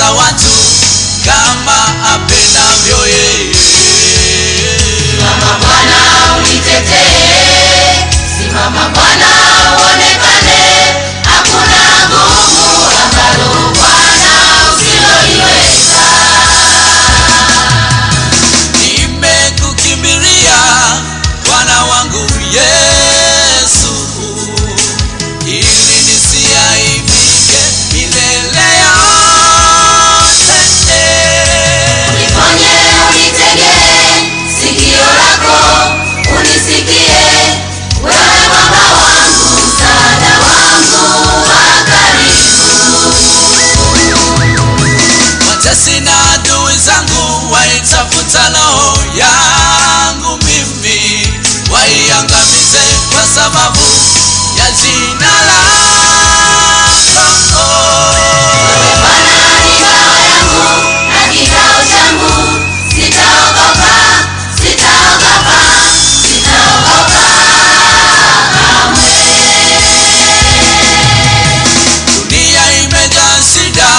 anatesa watu kama apendavyo yeye. Simama Bwana unitetee, simama Bwana uonekane, hakuna gumu ambalo Bwana usiloliweza. Nimekukimbilia Bwana wangu Yesu, ili nisiaibike milele yote. Uniponye, unitegee sikio lako, unisikie, wewe mwamba wangu, msaada wangu wa karibu. Watesi na adui zangu waitafuta roho yangu mimi, waiangamize kwa sababu ya jina lako. Wewe Bwana ni ngao yangu na kikao changu, sitaogopa, sitaogopa, sitaogopa kamwe. Dunia imejaa shida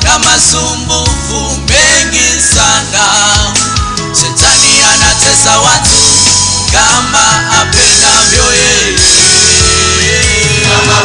na masumbufu mengi sana. Shetani anatesa watu kama apendavyo yeye. Simama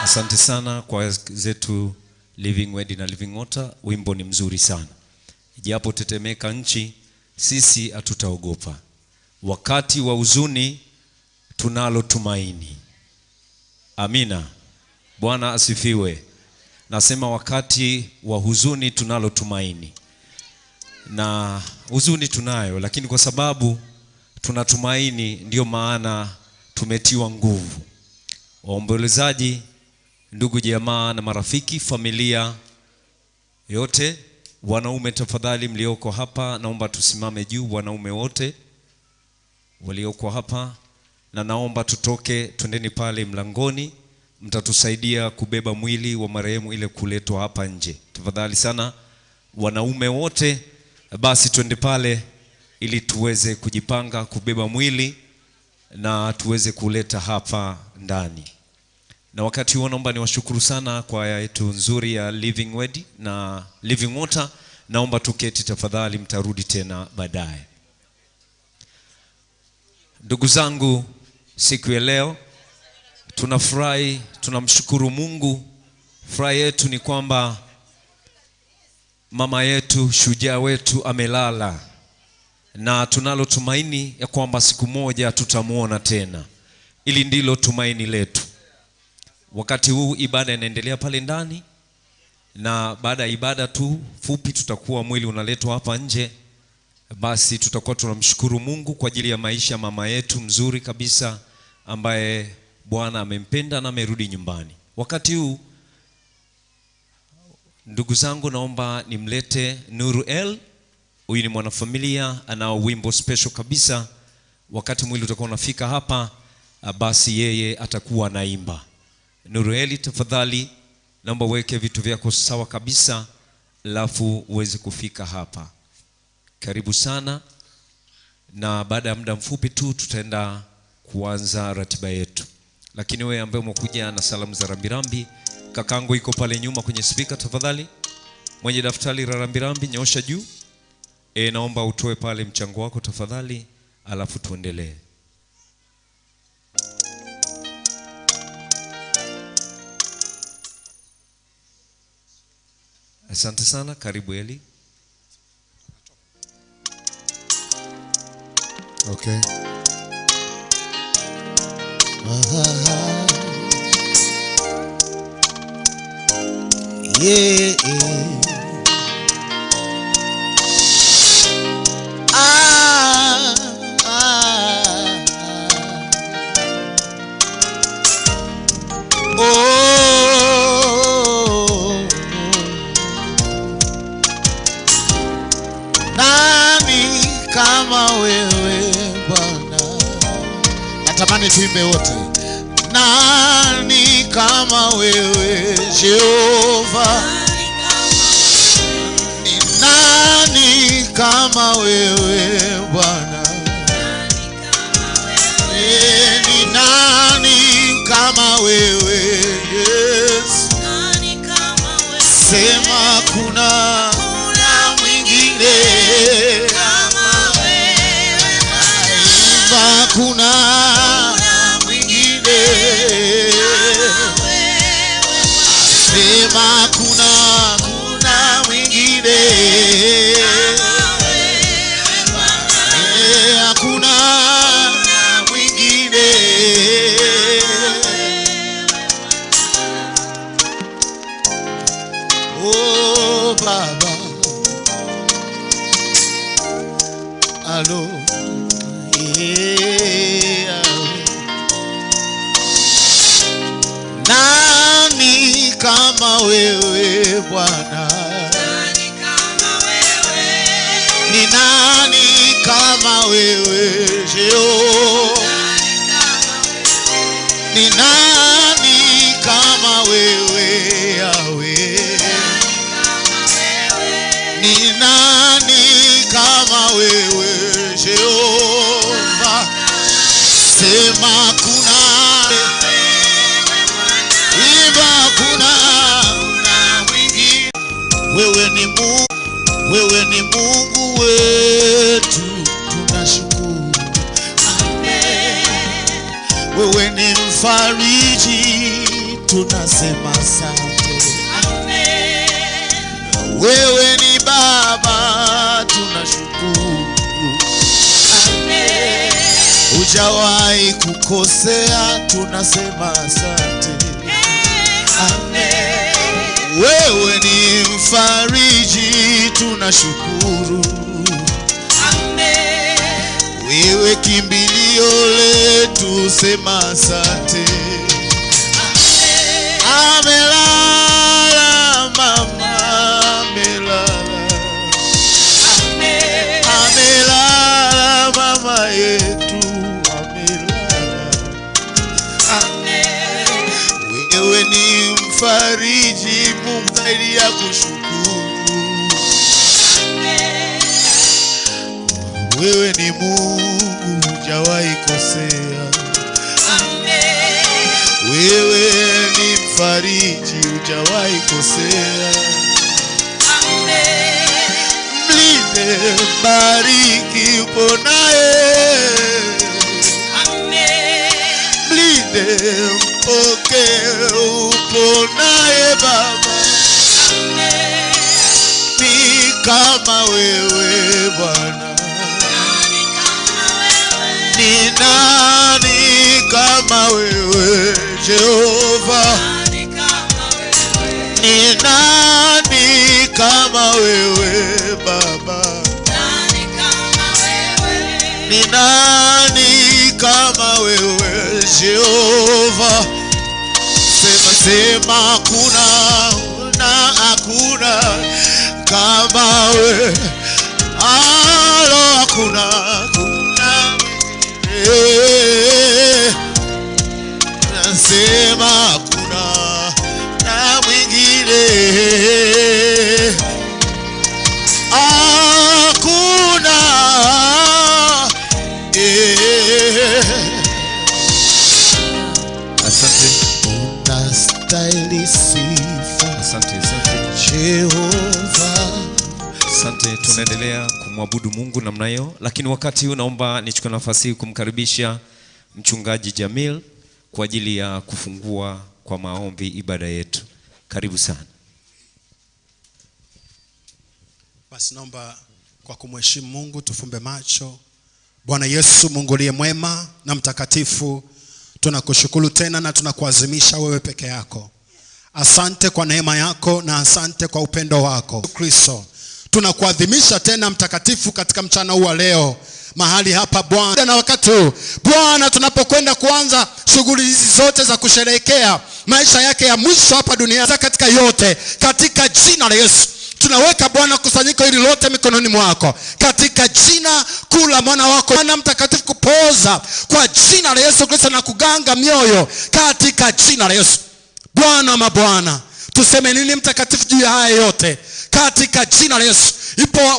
Asante sana kwa zetu Living Word na Living Water. Wimbo ni mzuri sana. Japo tetemeka nchi, sisi hatutaogopa. Wakati wa huzuni tunalo tumaini. Amina. Bwana asifiwe. Nasema wakati wa huzuni tunalo tumaini. Na huzuni tunayo, lakini kwa sababu tunatumaini ndio maana tumetiwa nguvu. Waombolezaji, ndugu jamaa na marafiki, familia yote, wanaume tafadhali mlioko hapa naomba tusimame juu, wanaume wote walioko hapa, na naomba tutoke twendeni pale mlangoni, mtatusaidia kubeba mwili wa marehemu ile kuletwa hapa nje. Tafadhali sana wanaume wote, basi twende pale ili tuweze kujipanga kubeba mwili na tuweze kuleta hapa ndani. Na wakati huo naomba niwashukuru sana kwa yetu nzuri ya Living Word na Living Water. Naomba tuketi tafadhali, mtarudi tena baadaye. Ndugu zangu, siku ya leo tunafurahi, tunamshukuru Mungu. Furaha yetu ni kwamba mama yetu, shujaa wetu amelala, na tunalo tumaini ya kwamba siku moja tutamuona tena. Ili ndilo tumaini letu. Wakati huu ibada inaendelea pale ndani, na baada ya ibada tu fupi tutakuwa mwili unaletwa hapa nje. Basi tutakuwa tunamshukuru Mungu kwa ajili ya maisha mama yetu mzuri kabisa ambaye Bwana amempenda na amerudi nyumbani. Wakati huu ndugu zangu, naomba nimlete Nuru El. Huyu ni mwanafamilia, anao wimbo special kabisa. Wakati mwili utakuwa unafika hapa, basi yeye atakuwa anaimba. Nuru El, tafadhali naomba weke vitu vyako sawa kabisa, alafu uweze kufika hapa. Karibu sana. Na baada ya muda mfupi tu tutaenda kuanza ratiba yetu. Lakini wewe ambaye umekuja na salamu za rambirambi, kakangu iko pale nyuma kwenye speaker, tafadhali mwenye daftari la rambirambi nyosha juu. Naomba utoe pale mchango wako tafadhali, alafu tuendelee. Asante sana, karibu Eli. Okay. Yeah. Nani kama wewe Bwana? Natamani tuimbe wote. Nani kama wewe Jehova? Ni nani kama wewe Bwana? Ni nani kama wewe Yesu? Sema kuna mwingine kama wewe. Imba kuna mwingine kama wewe. Sema kuna mwingine kama wewe. Hakuna mwingine. Oh Baba, alo, yeah. Nani kama wewe Bwana? Ni nani kama wewe Jehova? Ni nani kama wewe Yahweh? Ni nani kama wewe Jehova? Sema kuna, imba kuna mwingine. Wewe ni Mungu, wewe ni Mungu wetu, tunashukuru. Amen. wewe ni mfariji, tunasema asante. Wewe ni Baba, tunashukuru. Hujawahi kukosea, tunasema asante. Wewe ni mfariji, tunashukuru. Wewe kimbilio letu, sema asante. Amelala mama, amelala. Amelala mama yetu, amelala. Wewe ni mfariji, Mungu zaidi ya kushukuru. Wewe ni Mungu, hujawahi kosea. Wewe ni mfariji, hujawahi kosea. Mlinde, bariki, uponaye. Mlinde, mpokee, uponaye Baba. Ni kama wewe Bwana. Ni nani kama wewe Jehova? Ni nani kama wewe Baba? Ni nani kama wewe Jehova? Sema sema hakuna na hakuna kama wewe. Alo hakuna nasema hakuna na mwingine. Hakuna Asante. Unastahili sifa. Asante Jehova. Asante. Tunaendelea kumwabudu Mungu namna hiyo, lakini wakati huu naomba nichukue nafasi hii kumkaribisha mchungaji Jamil kwa ajili ya kufungua kwa maombi ibada yetu. Karibu sana. Basi naomba kwa kumheshimu Mungu tufumbe macho. Bwana Yesu, Mungu aliye mwema na mtakatifu, tunakushukuru tena na tunakuadhimisha wewe peke yako. Asante kwa neema yako na asante kwa upendo wako Kristo. Tunakuadhimisha tena mtakatifu katika mchana huu wa leo mahali hapa Bwana. Na wakati huu Bwana, tunapokwenda kuanza shughuli hizi zote za kusherehekea maisha yake ya mwisho hapa duniani, katika yote, katika jina la Yesu tunaweka Bwana kusanyiko hili lote mikononi mwako, katika jina kuu la mwana wako Bwana mtakatifu, kupoza kwa jina la Yesu Kristo na kuganga mioyo katika jina la Yesu. Bwana mabwana, tuseme nini mtakatifu juu ya haya yote katika jina la Yesu.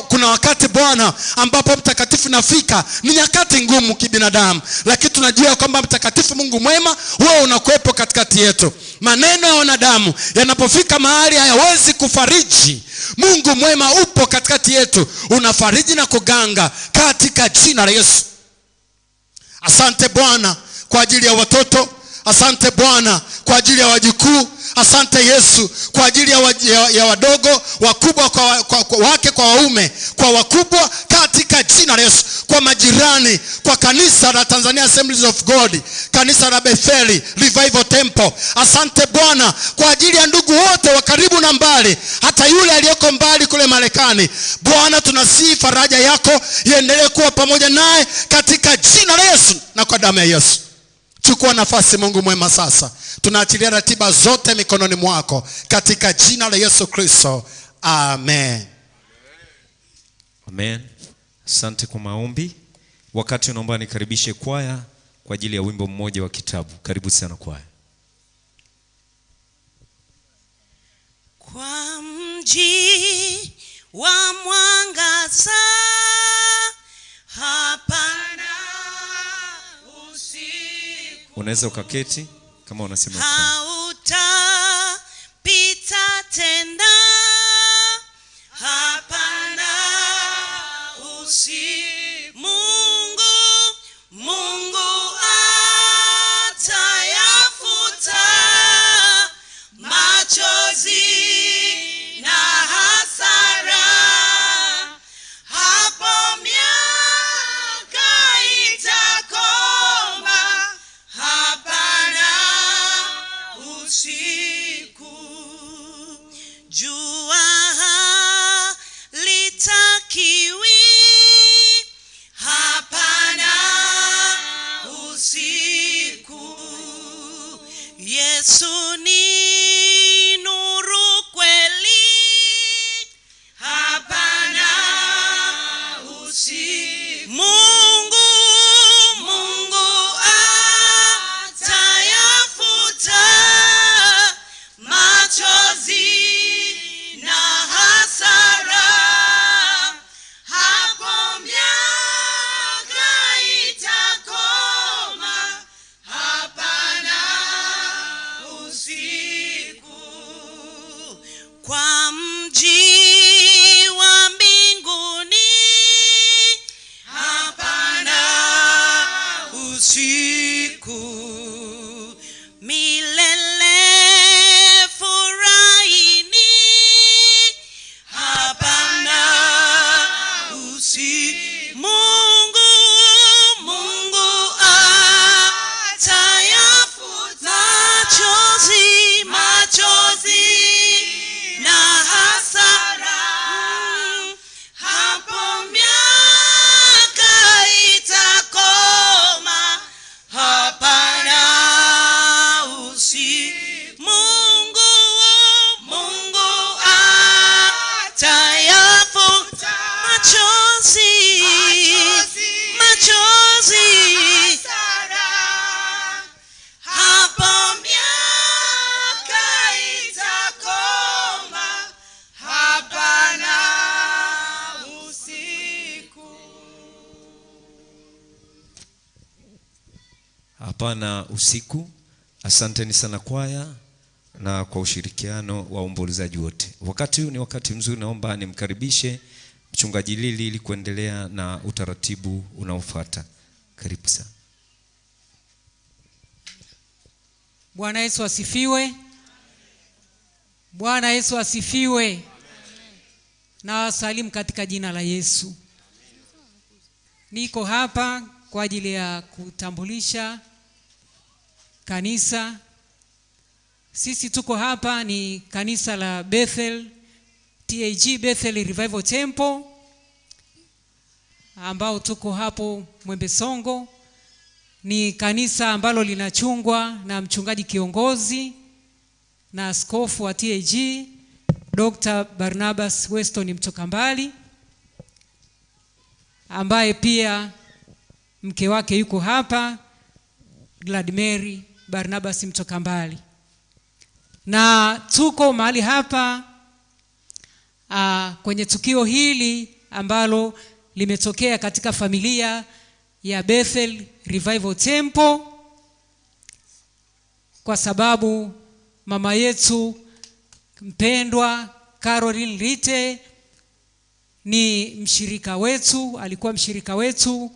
Kuna wakati Bwana ambapo mtakatifu nafika, ni nyakati ngumu kibinadamu, lakini tunajua kwamba mtakatifu Mungu mwema wewe unakuepo katikati yetu. Maneno ya wanadamu yanapofika mahali hayawezi kufariji, Mungu mwema upo katikati yetu, unafariji na kuganga katika jina la Yesu. Asante Bwana kwa ajili ya watoto, asante Bwana kwa ajili ya wajukuu, asante Yesu kwa ajili ya wadogo, wakubwa kwa wake kwa waume, kwa wakubwa katika jina la Yesu, kwa majirani, kwa kanisa la Tanzania Assemblies of God, kanisa la Bethel Revival Temple. Asante Bwana kwa ajili ya ndugu wote wa karibu na mbali, hata yule aliyeko mbali kule Marekani. Bwana tunasihi faraja yako iendelee kuwa pamoja naye katika jina la Yesu na kwa damu ya Yesu. Chukua nafasi Mungu mwema sasa. Tunaachilia ratiba zote mikononi mwako katika jina la Yesu Kristo. Amen. Amen. Asante kwa maombi. Wakati unaomba nikaribishe kwaya kwa ajili ya wimbo mmoja wa kitabu. Karibu sana kwaya. Kwa mji wa mwangaza hapana usiku. Unaweza ukaketi kama unasema hautapita tena, hapana usiku. Mungu usiku. Yesu ni nuru kweli, hapana usiku. Mungu atayafuta machozi na hasara. Hapo miaka itakoma, hapana usiku. Kwa mji wa mbinguni, hapana usiku. Milele furahini, hapana usiku. Mungu atayafuta machozi na hasara. Hapo miaka itakoma, hapana usiku. Mungu atayafuta machozi hapo miaka itakoma, hapana usiku. Hapana usiku. Asanteni sana kwaya na kwa ushirikiano wa waombolezaji wote. Wakati huu ni wakati mzuri, naomba nimkaribishe mchungaji Lili ili kuendelea na utaratibu unaofuata. Karibu sana. Bwana Yesu asifiwe. Bwana Yesu asifiwe. Na wasalimu katika jina la Yesu. Niko hapa kwa ajili ya kutambulisha kanisa. Sisi tuko hapa ni kanisa la Bethel TAG Bethel Revival Temple, ambao tuko hapo Mwembe Songo. Ni kanisa ambalo linachungwa na mchungaji kiongozi na askofu wa TAG Dr. Barnabas Weston Mtokambali, ambaye pia mke wake yuko hapa, Gladmary Barnabas Mtokambali. Na tuko mahali hapa kwenye tukio hili ambalo limetokea katika familia ya Bethel Revival Temple, kwa sababu mama yetu mpendwa Caroline Rite ni mshirika wetu, alikuwa mshirika wetu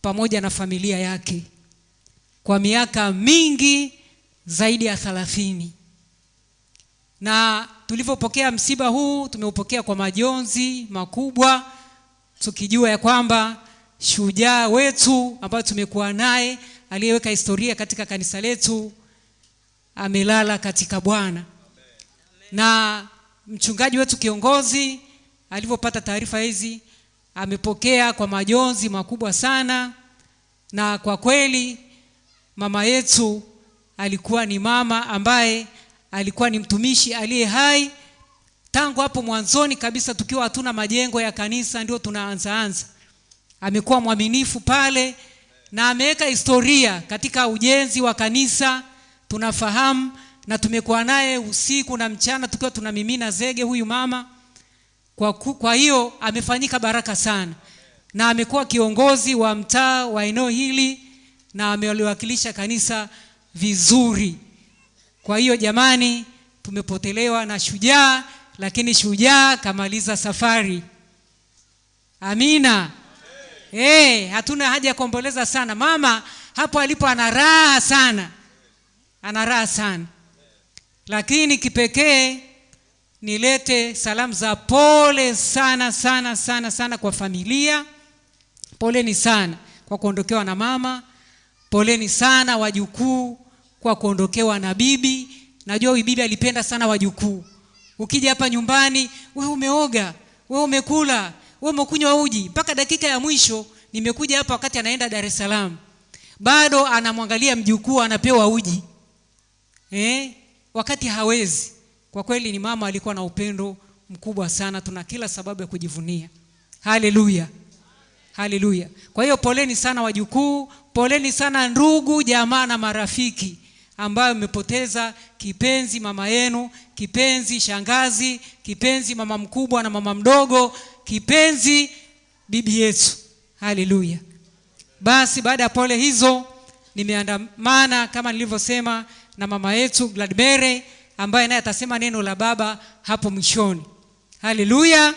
pamoja na familia yake kwa miaka mingi zaidi ya 30. Na tulipopokea msiba huu tumeupokea kwa majonzi makubwa, tukijua ya kwamba shujaa wetu ambaye tumekuwa naye aliyeweka historia katika kanisa letu amelala katika Bwana. Na mchungaji wetu kiongozi alipopata taarifa hizi amepokea kwa majonzi makubwa sana. Na kwa kweli mama yetu alikuwa ni mama ambaye alikuwa ni mtumishi aliye hai tangu hapo mwanzoni kabisa, tukiwa hatuna majengo ya kanisa ndio tunaanza. Amekuwa mwaminifu pale na ameweka historia katika ujenzi wa kanisa. Tunafahamu na tumekuwa naye usiku na mchana tukiwa tunamimina zege huyu mama. Kwa hiyo amefanyika baraka sana, na amekuwa kiongozi wa mtaa wa eneo hili na ameliwakilisha kanisa vizuri. Kwa hiyo jamani, tumepotelewa na shujaa, lakini shujaa kamaliza safari. Amina. Hatuna haja ya kuomboleza sana. Mama hapo alipo ana raha sana. Ana raha sana. Lakini kipekee nilete salamu za pole sana sana sana sana kwa familia. Poleni sana kwa kuondokewa na mama. Poleni sana wajukuu kwa kuondokewa na bibi. Najua huyu bibi alipenda sana wajukuu. Ukija hapa nyumbani, wewe umeoga, wewe umekula, wewe umekunywa uji. Mpaka dakika ya mwisho nimekuja hapa wakati anaenda Dar es Salaam. bado anamwangalia mjukuu anapewa uji wakati hawezi. Kwa kweli ni mama alikuwa na upendo mkubwa sana, tuna kila sababu ya kujivunia. Haleluya, haleluya. Kwa hiyo poleni sana wajukuu, poleni sana ndugu, jamaa na marafiki ambayo mmepoteza kipenzi mama yenu, kipenzi shangazi, kipenzi mama mkubwa na mama mdogo, kipenzi bibi yetu. Haleluya. Basi baada ya pole hizo, nimeandamana kama nilivyosema na mama yetu Gladbere, ambaye naye atasema neno la Baba hapo mwishoni. Haleluya.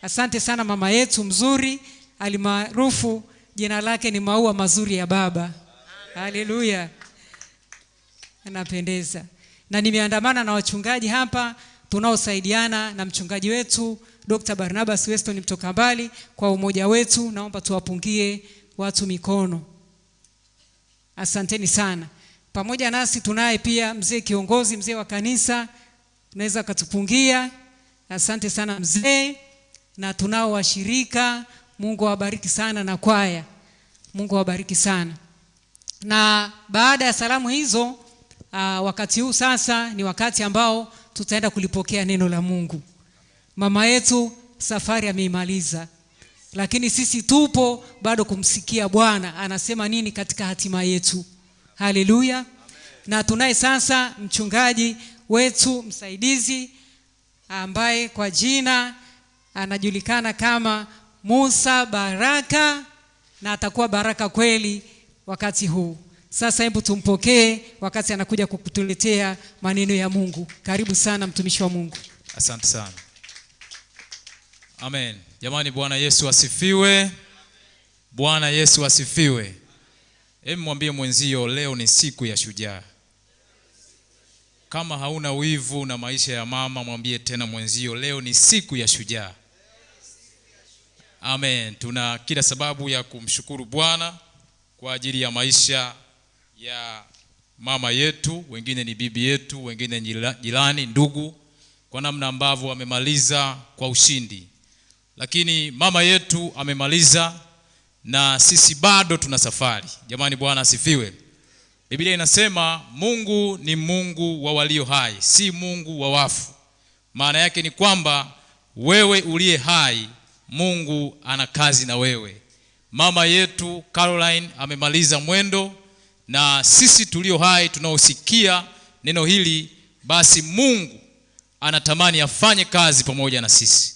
Asante sana mama yetu mzuri, alimaarufu jina lake ni maua mazuri ya Baba. Haleluya. Anapendeza. Na nimeandamana na wachungaji hapa tunaosaidiana na mchungaji wetu Dr. Barnabas Weston mtoka mbali. Kwa umoja wetu naomba tuwapungie watu mikono. Asanteni sana. Pamoja nasi tunaye pia mzee kiongozi, mzee wa kanisa, unaweza kutupungia. Asante sana mzee. Na tunao washirika, Mungu awabariki sana, na kwaya, Mungu awabariki sana. Na baada ya salamu hizo, wakati huu sasa ni wakati ambao tutaenda kulipokea neno la Mungu. Mama yetu safari ameimaliza, lakini sisi tupo bado kumsikia Bwana anasema nini katika hatima yetu. Haleluya. Na tunaye sasa mchungaji wetu msaidizi ambaye kwa jina anajulikana kama Musa Baraka, na atakuwa baraka kweli wakati huu. Sasa hebu tumpokee wakati anakuja kukutuletea maneno ya Mungu. Karibu sana mtumishi wa Mungu. Asante sana. Amen. Jamani, Bwana Yesu asifiwe. Bwana Yesu asifiwe. Hebu mwambie mwenzio leo ni siku ya shujaa. Kama hauna wivu na maisha ya mama, mwambie tena mwenzio leo ni siku ya shujaa. Amen. Tuna kila sababu ya kumshukuru Bwana kwa ajili ya maisha ya mama yetu, wengine ni bibi yetu, wengine jirani, ndugu, kwa namna ambavyo amemaliza kwa ushindi. Lakini mama yetu amemaliza na sisi bado tuna safari. Jamani, Bwana asifiwe. Biblia inasema Mungu ni Mungu wa walio hai, si Mungu wa wafu. Maana yake ni kwamba wewe uliye hai, Mungu ana kazi na wewe. Mama yetu Caroline amemaliza mwendo, na sisi tulio hai tunaosikia neno hili, basi Mungu anatamani afanye kazi pamoja na sisi.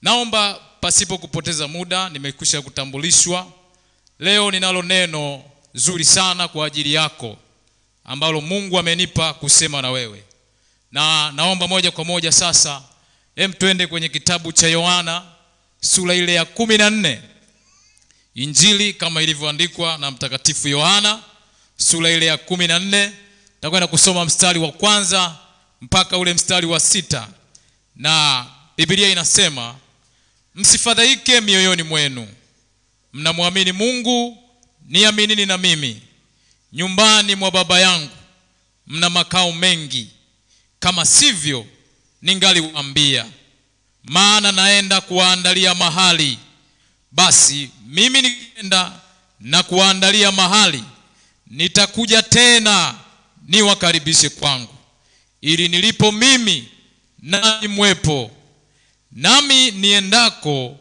Naomba pasipo kupoteza muda, nimekwisha kutambulishwa. Leo ninalo neno zuri sana kwa ajili yako ambalo Mungu amenipa kusema na wewe. Na naomba moja kwa moja sasa twende kwenye kitabu cha Yohana sura ile ya 14. Injili kama ilivyoandikwa na mtakatifu Yohana sura ile ya 14. Tutakwenda kusoma mstari wa kwanza mpaka ule mstari wa 6. Na Biblia inasema, msifadhaike mioyoni mwenu. Mnamwamini Mungu, niaminini na mimi. Nyumbani mwa Baba yangu mna makao mengi, kama sivyo ningaliwaambia. Maana naenda kuwaandalia mahali. Basi mimi nikienda na kuwaandalia mahali, nitakuja tena niwakaribishe kwangu, ili nilipo mimi nanyi mwepo, nami niendako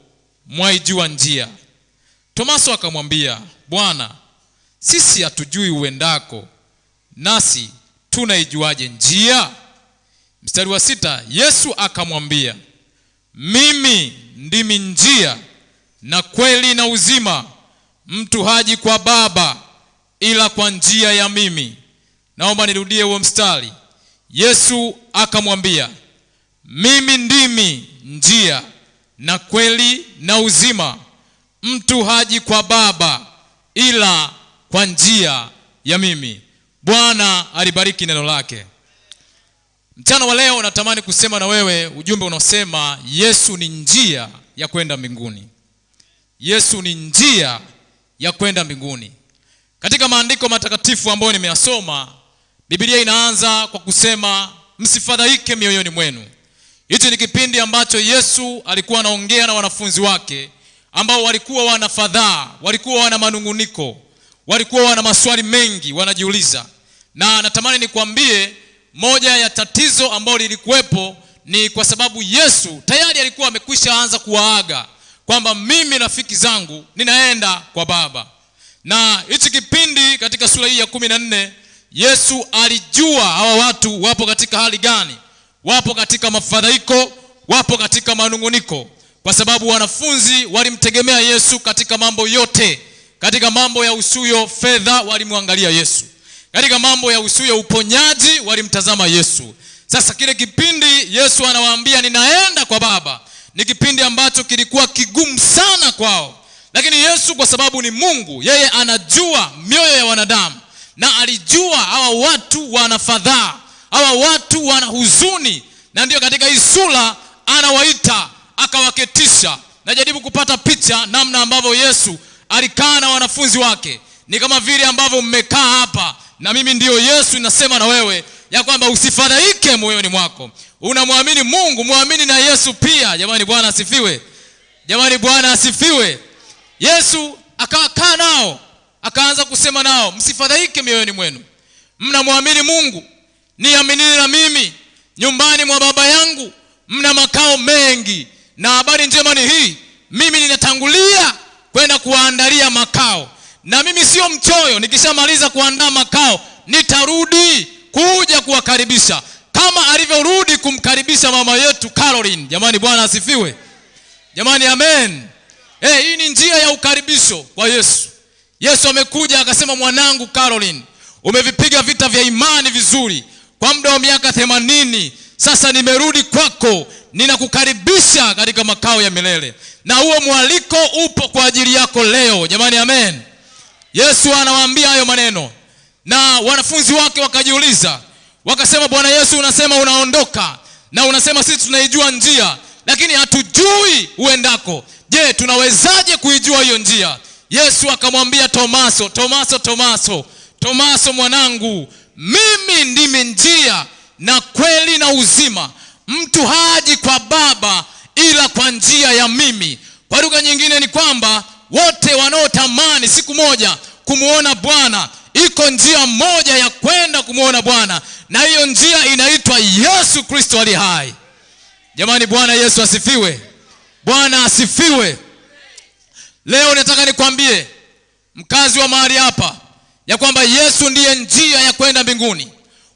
mwaijua njia. Tomaso akamwambia, Bwana, sisi hatujui uendako, nasi tunaijuaje njia? Mstari wa 6, Yesu akamwambia, mimi ndimi njia na kweli na uzima. Mtu haji kwa Baba ila kwa njia ya mimi. Naomba nirudie huo mstari. Yesu akamwambia, mimi ndimi njia na kweli na uzima. Mtu haji kwa Baba ila kwa njia ya mimi. Bwana alibariki neno lake. Mchana wa leo natamani kusema na wewe ujumbe unaosema Yesu ni njia ya kwenda mbinguni. Yesu ni njia ya kwenda mbinguni. Katika maandiko matakatifu ambayo nimeyasoma, Biblia inaanza kwa kusema msifadhaike mioyoni mwenu. Hicho ni kipindi ambacho Yesu alikuwa anaongea na wanafunzi wake ambao walikuwa wana fadhaa, walikuwa wana manunguniko, walikuwa wana maswali mengi wanajiuliza. Na natamani nikwambie moja ya tatizo ambalo lilikuwepo ni kwa sababu Yesu tayari alikuwa amekwisha anza kuwaaga kwamba mimi rafiki zangu ninaenda kwa Baba. Na hichi kipindi katika sura hii ya 14 Yesu alijua hawa watu wapo katika hali gani. Wapo katika mafadhaiko, wapo katika manunguniko, kwa sababu wanafunzi walimtegemea Yesu katika mambo yote. Katika mambo ya usuyo fedha walimwangalia Yesu. Katika mambo ya usuyo uponyaji walimtazama Yesu. Sasa kile kipindi Yesu anawaambia ninaenda kwa Baba, ni kipindi ambacho kilikuwa kigumu sana kwao. Lakini Yesu kwa sababu ni Mungu, yeye anajua mioyo ya wanadamu. Na alijua hawa watu wana fadhaa, hawa watu wana huzuni. Na ndio katika hii sura anawaita, akawaketisha. Najaribu kupata picha namna ambavyo Yesu alikaa na wanafunzi wake. Ni kama vile ambavyo mmekaa hapa na mimi ndio Yesu ninasema na wewe ya kwamba usifadhaike moyoni mwako. Unamwamini Mungu, muamini na Yesu pia. Jamani Bwana asifiwe. Jamani Bwana asifiwe. Yesu akakaa nao, akaanza kusema nao, msifadhaike mioyoni mwenu. Mnamwamini Mungu, niaminini na mimi. Nyumbani mwa Baba yangu mna makao mengi, na habari njema ni hii, mimi ninatangulia kwenda kuwaandalia makao. Na mimi sio mchoyo, nikishamaliza kuandaa makao nitarudi kuja kuwakaribisha, kama alivyorudi kumkaribisha mama yetu Caroline. Jamani Bwana asifiwe. Jamani amen. Hii ni njia ya ukaribisho kwa Yesu. Yesu amekuja akasema, mwanangu Caroline, umevipiga vita vya imani vizuri kwa muda wa miaka 80. Sasa nimerudi kwako, ninakukaribisha katika makao ya milele. Na huo mwaliko upo kwa ajili yako leo. Jamani amen. Yesu anawaambia hayo maneno. Na wanafunzi wake wakajiuliza, wakasema, Bwana Yesu, unasema unaondoka na unasema sisi tunaijua njia, lakini hatujui uendako. Je, tunawezaje kuijua hiyo njia? Yesu akamwambia Tomaso, Tomaso mwanangu, mimi ndimi njia na kweli na uzima. Mtu haji kwa Baba ila kwa njia ya mimi. Kwa lugha nyingine ni kwamba wote wanaotamani siku moja kumuona Bwana, iko njia moja ya kwenda kumuona Bwana, na hiyo njia inaitwa Yesu Kristo aliye hai. Jamani Bwana Yesu asifiwe. Bwana asifiwe. Leo nataka nikwambie mkazi wa mahali hapa ya kwamba Yesu ndiye njia ya kwenda mbinguni.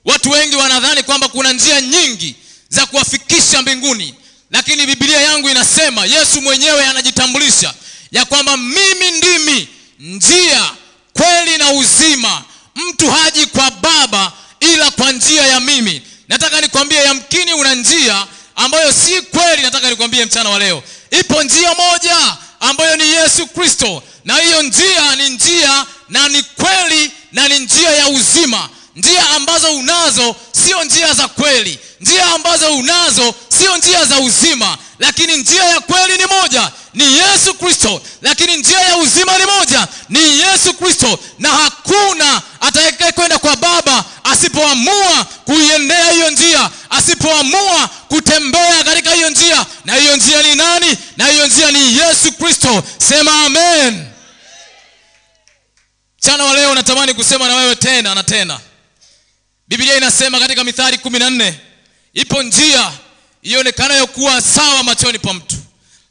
Watu wengi wanadhani kwamba kuna njia nyingi za kuwafikisha mbinguni, lakini Biblia yangu inasema, Yesu mwenyewe anajitambulisha ya kwamba mimi ndimi njia, kweli na uzima. Mtu haji kwa Baba ila kwa njia ya mimi. Nataka nikwambie yamkini una njia ambayo si kweli. Nataka nikwambie mchana wa leo, ipo njia moja ambayo ni Yesu Kristo, na hiyo njia ni njia na ni kweli na ni njia ya uzima. Njia ambazo unazo sio njia za kweli, njia ambazo unazo sio njia za uzima, lakini njia ya kweli ni moja, ni Yesu Kristo. Lakini njia ya uzima ni moja, ni Yesu Kristo. Na hakuna atakaye kwenda kwa Baba asipoamua kuiendea hiyo njia, asipoamua kutembea katika hiyo njia. Na hiyo njia ni nani? Na hiyo njia ni Yesu Kristo. Sema amen. Mchana wa leo natamani kusema na wewe tena na tena. Biblia inasema katika Mithali 14, ipo njia ionekanayo kuwa sawa machoni pa mtu,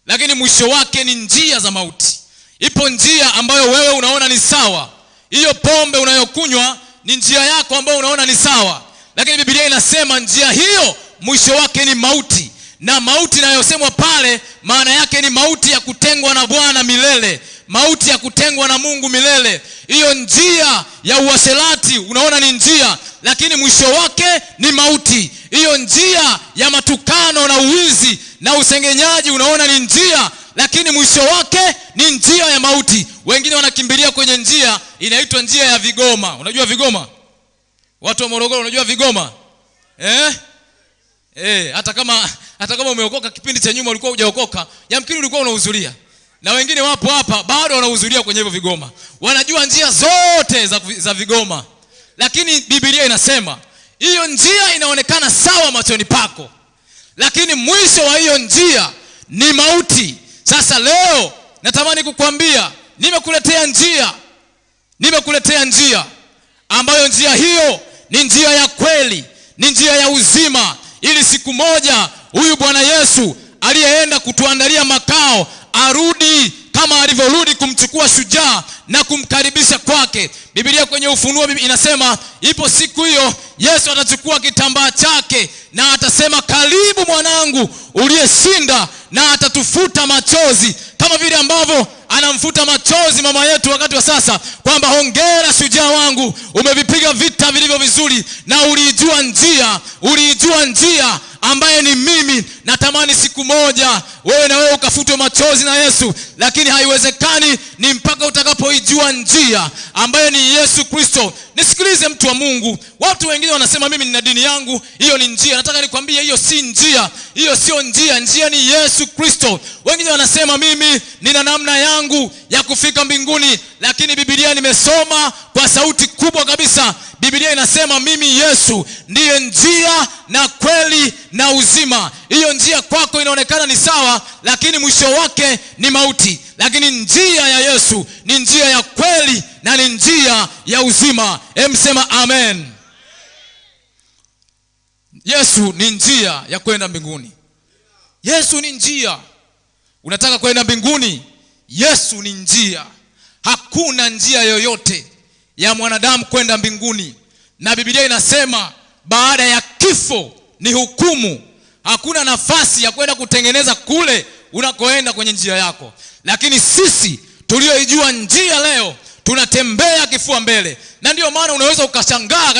lakini mwisho wake ni njia za mauti. Ipo njia ambayo wewe unaona ni sawa. Hiyo pombe unayokunywa ni njia yako ambayo unaona ni sawa, lakini Biblia inasema njia hiyo mwisho wake ni mauti. Na mauti inayosemwa pale maana yake ni mauti ya kutengwa na Bwana milele, mauti ya kutengwa na Mungu milele. Hiyo njia ya uasherati unaona ni njia, lakini mwisho wake ni mauti. Hiyo njia ya matukano na uwizi na usengenyaji unaona ni njia, lakini mwisho wake ni njia ya mauti. Wengine wanakimbilia kwenye njia inaitwa njia ya vigoma. Unajua vigoma? Watu wa Morogoro unajua vigoma? Hata kama umeokoka kipindi cha nyuma ulikuwa hujaokoka, yamkini ulikuwa unahudhuria. Na wengine wapo hapa bado wanahudhuria kwenye hivyo vigoma. Wanajua njia zote za vigoma. Lakini Biblia inasema hiyo njia inaonekana sawa machoni pako, lakini mwisho wa hiyo njia ni mauti. Sasa leo natamani kukwambia, nimekuletea njia nimekuletea njia ambayo njia hiyo ni njia ya kweli, ni njia ya uzima, ili siku moja huyu Bwana Yesu aliyeenda kutuandalia makao arudi kama alivyorudi kumchukua shujaa na kumkaribisha kwake. Biblia kwenye Ufunuo inasema ipo siku hiyo Yesu atachukua kitambaa chake na atasema, karibu mwanangu uliyeshinda, na atatufuta machozi kama vile ambavyo anamfuta machozi mama yetu wakati wa sasa, kwamba hongera shujaa wangu, umevipiga vita vilivyo vizuri na uliijua njia ambaye ni mimi. Natamani siku moja wewe na wewe ukafutwe machozi na Yesu, lakini haiwezekani, ni mpaka utakapoijua njia ambaye ni Yesu Kristo. Nisikilize mtu wa Mungu, watu wengine wanasema mimi nina dini yangu, hiyo ni njia. Nataka nikwambie hiyo si njia, hiyo sio njia. Njia ni Yesu Kristo. Wengine wanasema mimi nina namna yangu ya kufika mbinguni, lakini Biblia nimesoma kwa sauti kubwa kabisa. Biblia inasema mimi Yesu ndiye njia na kweli na uzima. Hiyo njia kwako inaonekana ni sawa, lakini mwisho wake ni mauti. Lakini njia ya Yesu ni njia ya kweli na ni njia ya uzima. Sema amen. Yesu ni njia ya kwenda mbinguni. Yesu ni njia. Unataka kwenda mbinguni? Yesu ni njia. Hakuna njia yoyote ya mwanadamu kwenda mbinguni. Na Biblia inasema baada ya kifo ni hukumu. Hakuna nafasi ya kwenda kutengeneza kule unakoenda kwenye njia yako. Lakini sisi tulioijua njia leo tunatembea kifua mbele. Na ndio maana unaweza ukashangaa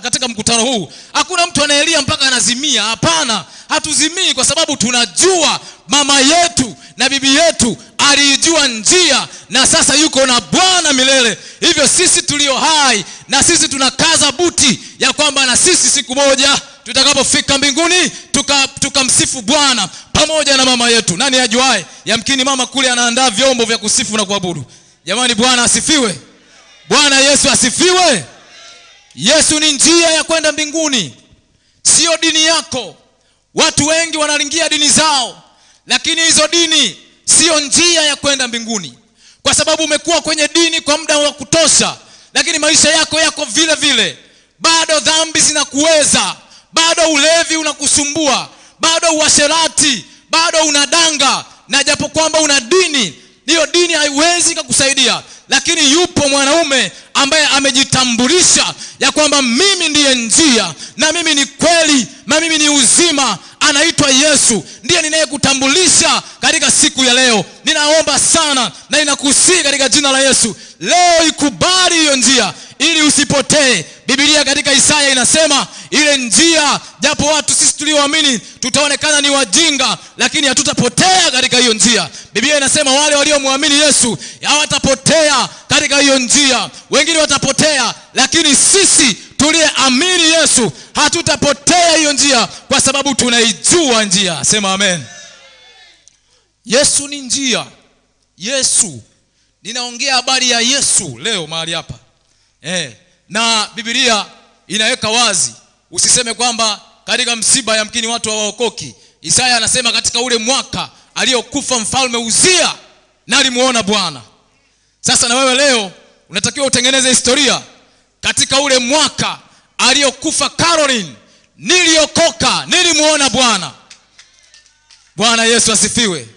katika mkutano huu hakuna mtu anaelia mpaka anazimia. Hapana, hatuzimii kwa sababu tunajua mama yetu na bibi yetu aliijua njia, na sasa yuko na Bwana milele. Hivyo sisi tulio hai na sisi tunakaza buti ya kwamba na sisi siku moja tutakapofika mbinguni tukamsifu Bwana pamoja na mama yetu. Nani ajuae, yamkini mama kule anaandaa vyombo vya kusifu na kuabudu. Jamani, Bwana asifiwe. Bwana Yesu asifiwe. Yesu ni njia ya kwenda mbinguni, sio dini yako. Watu wengi wanalingia dini zao, lakini hizo dini sio njia ya kwenda mbinguni, kwa sababu umekuwa kwenye dini kwa muda wa kutosha, lakini maisha yako vile vile. Bado dhambi zinakuweza, bado ulevi unakusumbua, bado uasherati, bado unadanga. Na japo kwamba una dini, hiyo dini haiwezi kukusaidia. Lakini yupo mwanaume ambaye amejitambulisha ya kwamba mimi ndiye njia na mimi ni kweli na mimi ni uzima. Anaitwa Yesu. Ndiye ninayekutambulisha katika siku ya leo. Ninaomba sana na ninakusihi katika jina la Yesu, leo ikubali hiyo njia ili usipotee. Biblia katika Isaya inasema ile njia, japo watu sisi tulioamini tutaonekana ni wajinga, lakini hatutapotea katika hiyo njia. Biblia inasema wale waliomwamini Yesu hawatapotea katika hiyo njia. Wengine watapotea, lakini sisi tuliyeamini Yesu hatutapotea hiyo njia, kwa sababu tunaijua njia. Sema amen. Yesu ni njia. Yesu, ninaongea habari ya Yesu leo mahali hapa. Na Biblia inaweka wazi, usiseme kwamba katika msiba yamkini watu hawaokoki. Isaya anasema katika ule mwaka aliyokufa mfalme Uzia na alimuona Bwana. Sasa na wewe leo unatakiwa utengeneze historia. Katika ule mwaka aliyokufa Caroline, niliokoka, nilimuona Bwana. Bwana Yesu asifiwe.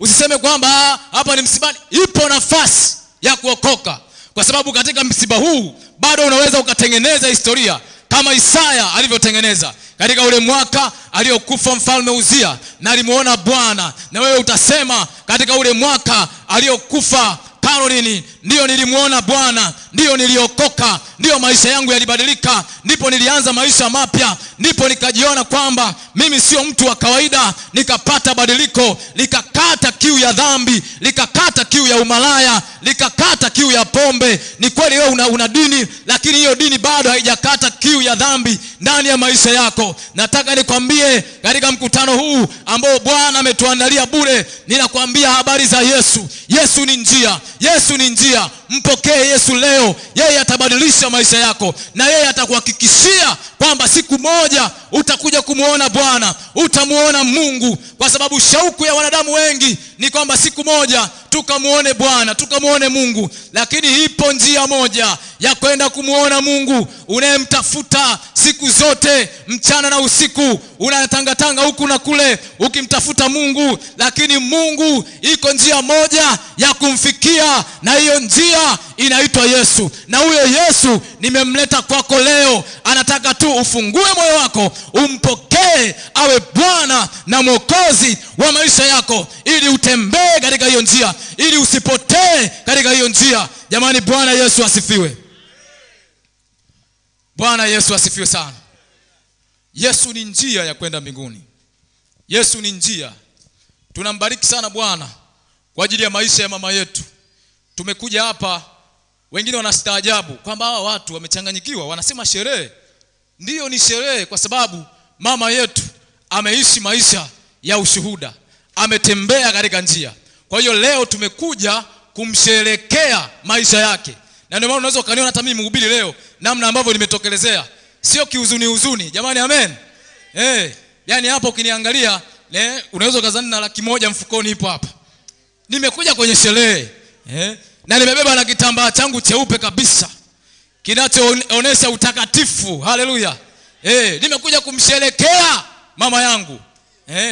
Usiseme kwamba hapa ni msibani. Ipo nafasi ya kuokoka, kwa sababu katika msiba huu bado unaweza ukatengeneza historia kama Isaya alivyotengeneza. Katika ule mwaka aliyokufa mfalme Uzia na alimuona Bwana, na wewe utasema katika ule mwaka aliyokufa Caroline, ndio nilimuona Bwana, ndio niliokoka, ndio maisha yangu yalibadilika, ndipo nilianza maisha mapya, ndipo nikajiona kwamba mimi sio mtu wa kawaida, nikapata badiliko, likakata kiu ya dhambi, likakata kiu ya umalaya, likakata kiu ya pombe. Ni kweli wewe una dini, lakini hiyo dini bado haijakata kiu ya dhambi ndani ya maisha yako. Nataka nikwambie katika mkutano huu ambao Bwana ametuandalia bure, ninakwambia habari za Yesu. Yesu ni njia. Yesu ni njia. Mpokee Yesu leo, yeye atabadilisha maisha yako, na yeye atakuhakikishia kwamba siku moja utakuja kumuona Bwana, utamuona Mungu, kwa sababu shauku ya wanadamu wengi ni kwamba siku moja tukamuone Bwana, tukamuone Mungu. Lakini ipo njia moja ya kwenda kumuona Mungu. Unayemtafuta siku zote, mchana na usiku, unatangatanga huku na kule ukimtafuta Mungu, lakini Mungu, iko njia moja ya kumfikia, na hiyo njia inaitwa Yesu. Na huyo Yesu nimemleta kwako leo. Anataka tu ufungue moyo wako, umpokee awe Bwana na Mwokozi wa maisha yako, ili utembee katika hiyo njia, ili usipotee katika hiyo njia. Jamani, Bwana Yesu asifiwe. Bwana Yesu asifiwe sana. Yesu ni njia ya kwenda mbinguni. Yesu ni njia. Tunambariki sana Bwana kwa ajili ya maisha ya mama yetu. Tumekuja hapa, wengine wanastaajabu kwamba hawa watu wamechanganyikiwa, wanasema sherehe. Ndiyo, ni sherehe, kwa sababu mama yetu ameishi maisha ya ushuhuda, ametembea katika njia. Kwa hiyo leo tumekuja kumsherekea maisha yake. Na ndio maana unaweza ukaniona hata mimi mhubiri leo namna ambavyo nimetokelezea, sio kiuzuni uzuni. Jamani, amen. Yani hapo ukiniangalia, unaweza ukazani na 100,000 mfukoni ipo hapa. Nimekuja kwenye sherehe. Na nimebeba na kitambaa changu cheupe kabisa kinachoonesha utakatifu. Haleluya. Nimekuja kumsherekea mama yangu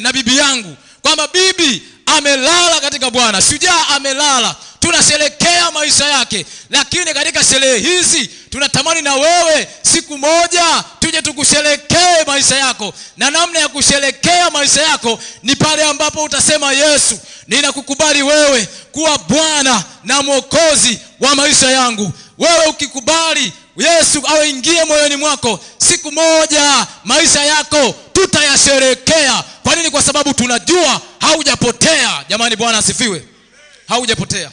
na bibi yangu, kwamba bibi amelala katika Bwana, shujaa amelala. Tunasherekea maisha yake. Lakini katika sherehe hizi tunatamani na wewe siku moja tuje tukusherekee maisha yako. Na namna ya kusherekea maisha yako ni pale ambapo utasema, Yesu, ninakukubali wewe kuwa Bwana na Mwokozi wa maisha yangu. Wewe ukikubali Yesu awe ingie moyoni mwako, siku moja maisha yako tutayasherekea. Kwa nini? Kwa sababu tunajua haujapotea. Jamani, Bwana asifiwe. Haujapotea.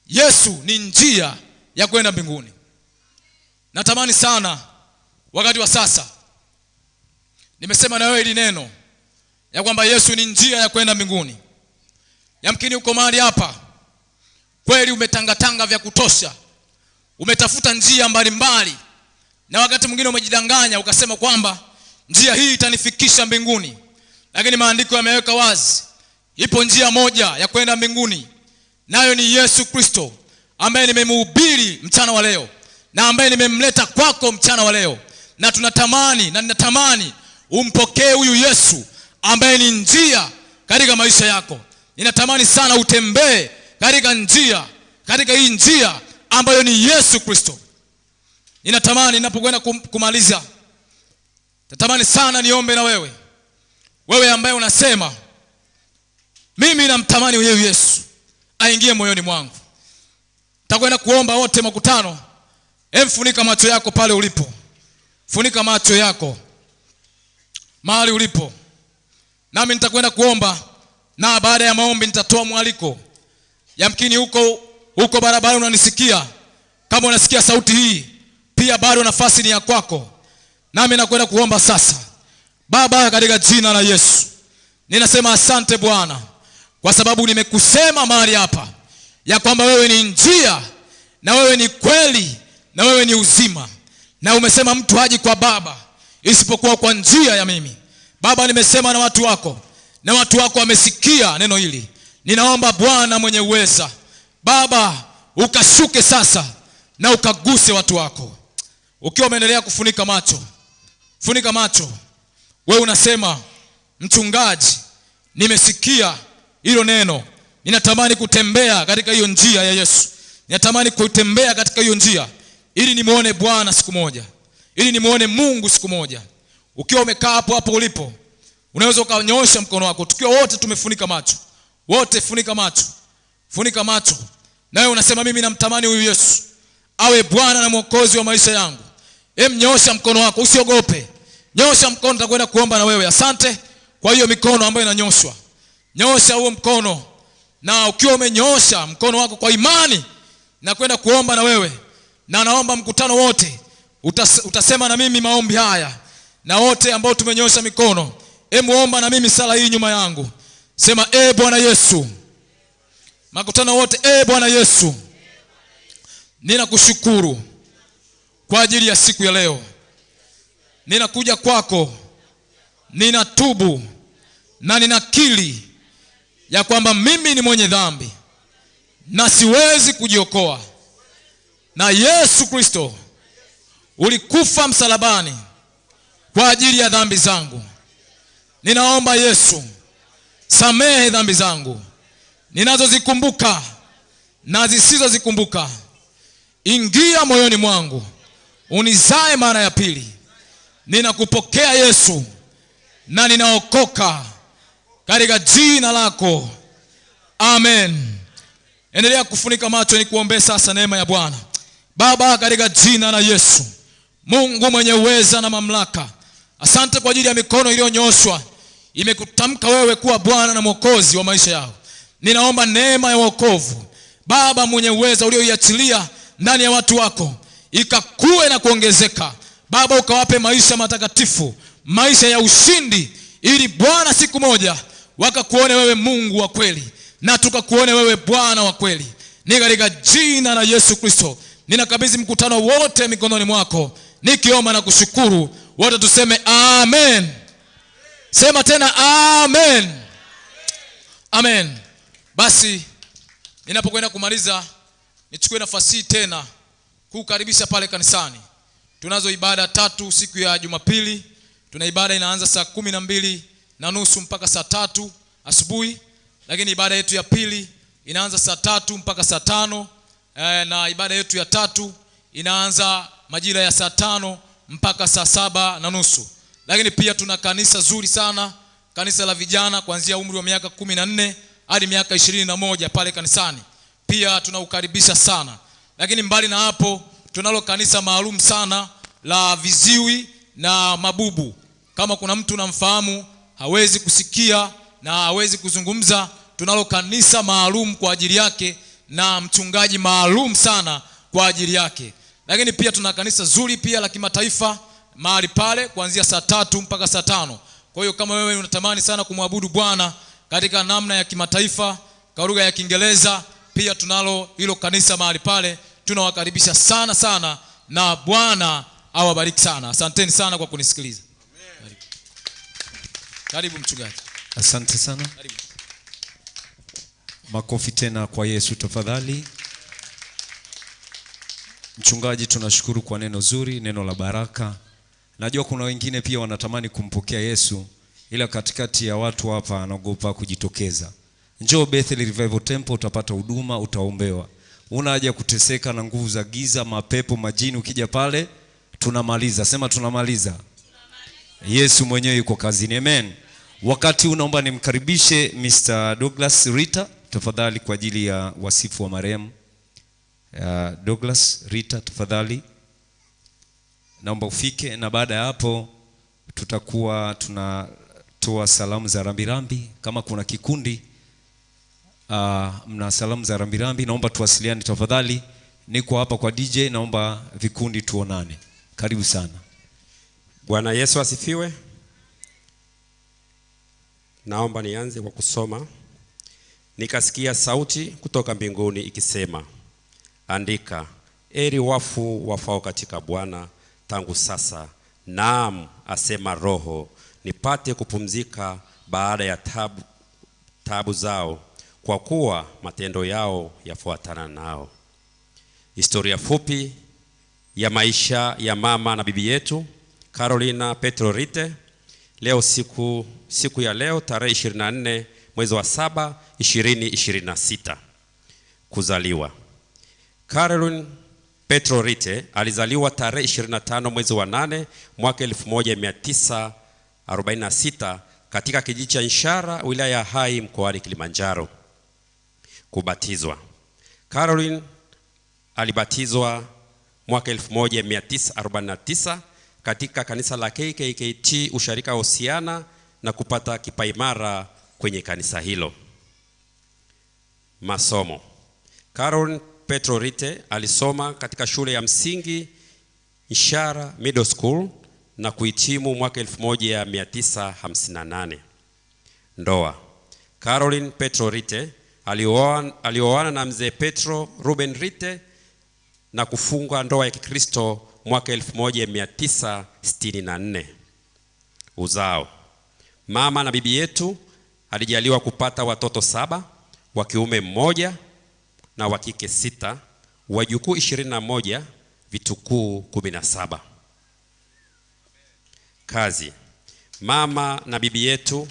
Yesu ni njia ya kwenda mbinguni. Natamani sana wakati wa sasa, nimesema na wewe hili neno ya kwamba Yesu ni njia ya kwenda mbinguni. Yamkini uko mahali hapa, kweli umetangatanga vya kutosha, umetafuta njia mbalimbali, na wakati mwingine umejidanganya ukasema kwamba njia hii itanifikisha mbinguni. Lakini maandiko yameweka wazi, ipo njia moja ya kwenda mbinguni, nayo ni Yesu Kristo, ambaye nimemhubiri mchana wa leo, na ambaye nimemleta kwako mchana wa leo. Na tunatamani na ninatamani umpokee huyu Yesu ambaye ni njia katika maisha yako. Ninatamani sana utembee katika njia, katika hii njia ambayo ni Yesu Kristo. Ninatamani ninapokwenda kumaliza, natamani sana niombe na wewe. Wewe ambaye unasema, mimi namtamani huyu Yesu aingie moyoni mwangu. Takwenda kuomba wote makutano. Funika macho yako pale ulipo. Funika macho yako mahali ulipo. Nami nitakwenda kuomba, na baada ya maombi nitatoa mwaliko. Yamkini huko barabara unanisikia. Kama unasikia sauti hii, pia bado nafasi ni ya kwako. Nami nakwenda kuomba sasa. Baba, katika jina la Yesu, ninasema asante Bwana, kwa sababu nimekusema mahali hapa ya kwamba wewe ni njia, na wewe ni kweli, na wewe ni uzima. Na umesema mtu haji kwa Baba isipokuwa kwa njia ya mimi. Baba, nimesema na watu wako, na watu wako wamesikia neno hili. Ninaomba Bwana mwenye uweza, Baba, ukashuke sasa na ukaguse watu wako. Ukiwa umeendelea kufunika macho, funika macho. Wewe unasema, mchungaji, nimesikia hilo neno, ninatamani kutembea katika hiyo njia ya Yesu. Ninatamani kutembea katika hiyo njia ili nimuone Bwana siku moja, ili nimuone Mungu siku moja. Ukiwa umekaa hapo ulipo, unaweza ukanyoosha mkono wako. Tukiwa wote tumefunika macho, wote funika macho, funika macho. Na wewe unasema, mimi namtamani huyu Yesu awe Bwana na Mwokozi wa maisha yangu. Nyosha mkono wako, usiogope. Nyosha mkono, nitakwenda kuomba na wewe. Asante kwa hiyo mikono ambayo inanyoshwa. Nyosha huo mkono, na ukiwa umenyosha mkono wako kwa imani, nakwenda kuomba na wewe. Na naomba mkutano wote utasema na mimi maombi haya. Na wote ambao tumenyosha mikono, muomba na mimi sala hii nyuma yangu. Sema, Bwana Yesu, Makutano wote, Bwana Yesu, ninakushukuru kwa ajili ya siku ya leo. Ninakuja kwako, ninatubu na ninakiri ya kwamba mimi ni mwenye dhambi na siwezi kujiokoa. Na Yesu Kristo ulikufa msalabani kwa ajili ya dhambi zangu. Ninaomba Yesu, samehe dhambi zangu ninazozikumbuka na zisizozikumbuka. Ingia moyoni mwangu, unizae mara ya pili. Ninakupokea Yesu na ninaokoka katika jina lako. Amen. Endelea kufunika macho, nikuombee sasa neema ya Bwana. Baba, katika jina la Yesu, Mungu mwenye uweza na mamlaka, asante kwa ajili ya mikono iliyonyoshwa imekutamka wewe kuwa Bwana na Mwokozi wa maisha yao. Ninaomba neema ya wokovu, Baba mwenye uweza, ulioiachilia ndani ya watu wako ikakue na kuongezeka. Baba, ukawape maisha matakatifu, maisha ya ushindi, ili Bwana siku moja wakakuone wewe Mungu wa kweli na tukakuone wewe Bwana wa kweli. Ni katika jina la Yesu Kristo ninakabidhi mkutano wote mikononi mwako, nikiomba na kushukuru. Wote tuseme amen. Sema tena amen. Amen. Basi ninapokwenda kumaliza, nichukue nafasi tena kukaribisha pale kanisani. Tunazo ibada 3 siku ya Jumapili. Tuna ibada inaanza saa 12:30 mpaka saa 3 asubuhi. Lakini ibada yetu ya pili inaanza saa 3 mpaka saa 5. Na ibada yetu ya tatu inaanza majira ya saa 5 mpaka saa 7:30. Lakini pia tuna kanisa zuri sana, kanisa la vijana kuanzia umri wa miaka 14 hadi miaka 21 pale kanisani. Pia tunaukaribisha sana. Lakini mbali na hapo, tunalo kanisa maalum sana la viziwi na mabubu. Kama kuna mtu unamfahamu hawezi kusikia na hawezi kuzungumza, tunalo kanisa maalum kwa ajili yake na mchungaji maalum sana kwa ajili yake. Lakini pia tuna kanisa zuri pia la kimataifa mahali pale kuanzia saa 3 mpaka saa 5. Kwa hiyo kama wewe unatamani sana kumwabudu Bwana katika namna ya kimataifa kwa lugha ya Kiingereza, pia tunalo hilo kanisa mahali pale. Tunawakaribisha sana sana na Bwana awabariki sana. Asanteni sana kwa kunisikiliza. Amen. Karibu mchungaji. Asante sana. Karibu. Makofi tena kwa Yesu tafadhali. Mchungaji, tunashukuru kwa neno zuri, neno la baraka. Najua kuna wengine pia wanatamani kumpokea Yesu, ila katikati ya watu hapa anaogopa kujitokeza. Njoo Bethel Revival Temple, utapata huduma, utaombewa. Una haja kuteseka na nguvu za giza, mapepo, majini. Ukija pale tunamaliza. Sema tunamaliza. Yesu mwenyewe yuko kazini. Amen. Wakati unaomba nimkaribishe Mr. Douglas Rita tafadhali kwa ajili ya wasifu wa marehemu. Douglas Rita tafadhali, naomba ufike, na baada ya hapo tutakuwa tunatoa salamu za rambirambi. Kama kuna kikundi mna salamu za rambirambi, naomba tuwasiliane tafadhali. Niko hapa kwa DJ, naomba vikundi tuonane. Karibu sana. Bwana Yesu asifiwe. Naomba nianze kwa kusoma. Nikasikia sauti kutoka mbinguni ikisema, andika, heri wafu wafao katika Bwana tangu sasa, naam, asema Roho, nipate kupumzika baada ya tabu zao, kwa kuwa matendo yao yafuatana nao. Historia fupi ya maisha ya mama na bibi yetu Carolina Petro Rite. Leo siku ya leo tarehe 24 mwezi wa 7 2026 kuzaliwa. Caroline Petro Rite alizaliwa tarehe 25 mwezi wa 8 mwaka 1946 katika kijiji cha Nshara, wilaya ya Hai, mkoani Kilimanjaro. Kubatizwa. Caroline alibatizwa mwaka 1949 katika kanisa la KKKT Usharika Hosiana na kupata kipaimara kwenye kanisa hilo. Masomo. Caroline Petro Rite alisoma katika shule ya msingi Nshara Middle School na kuhitimu mwaka 1958. Ndoa. Caroline Petro Rite alioana na mzee Petro Ruben Rite na kufunga ndoa ya Kikristo mwaka 1964. Uzao: mama na bibi yetu alijaliwa kupata watoto 7, wa kiume 1 na wa kike 6, wajukuu 21, vitukuu 17. Kazi: mama na bibi yetu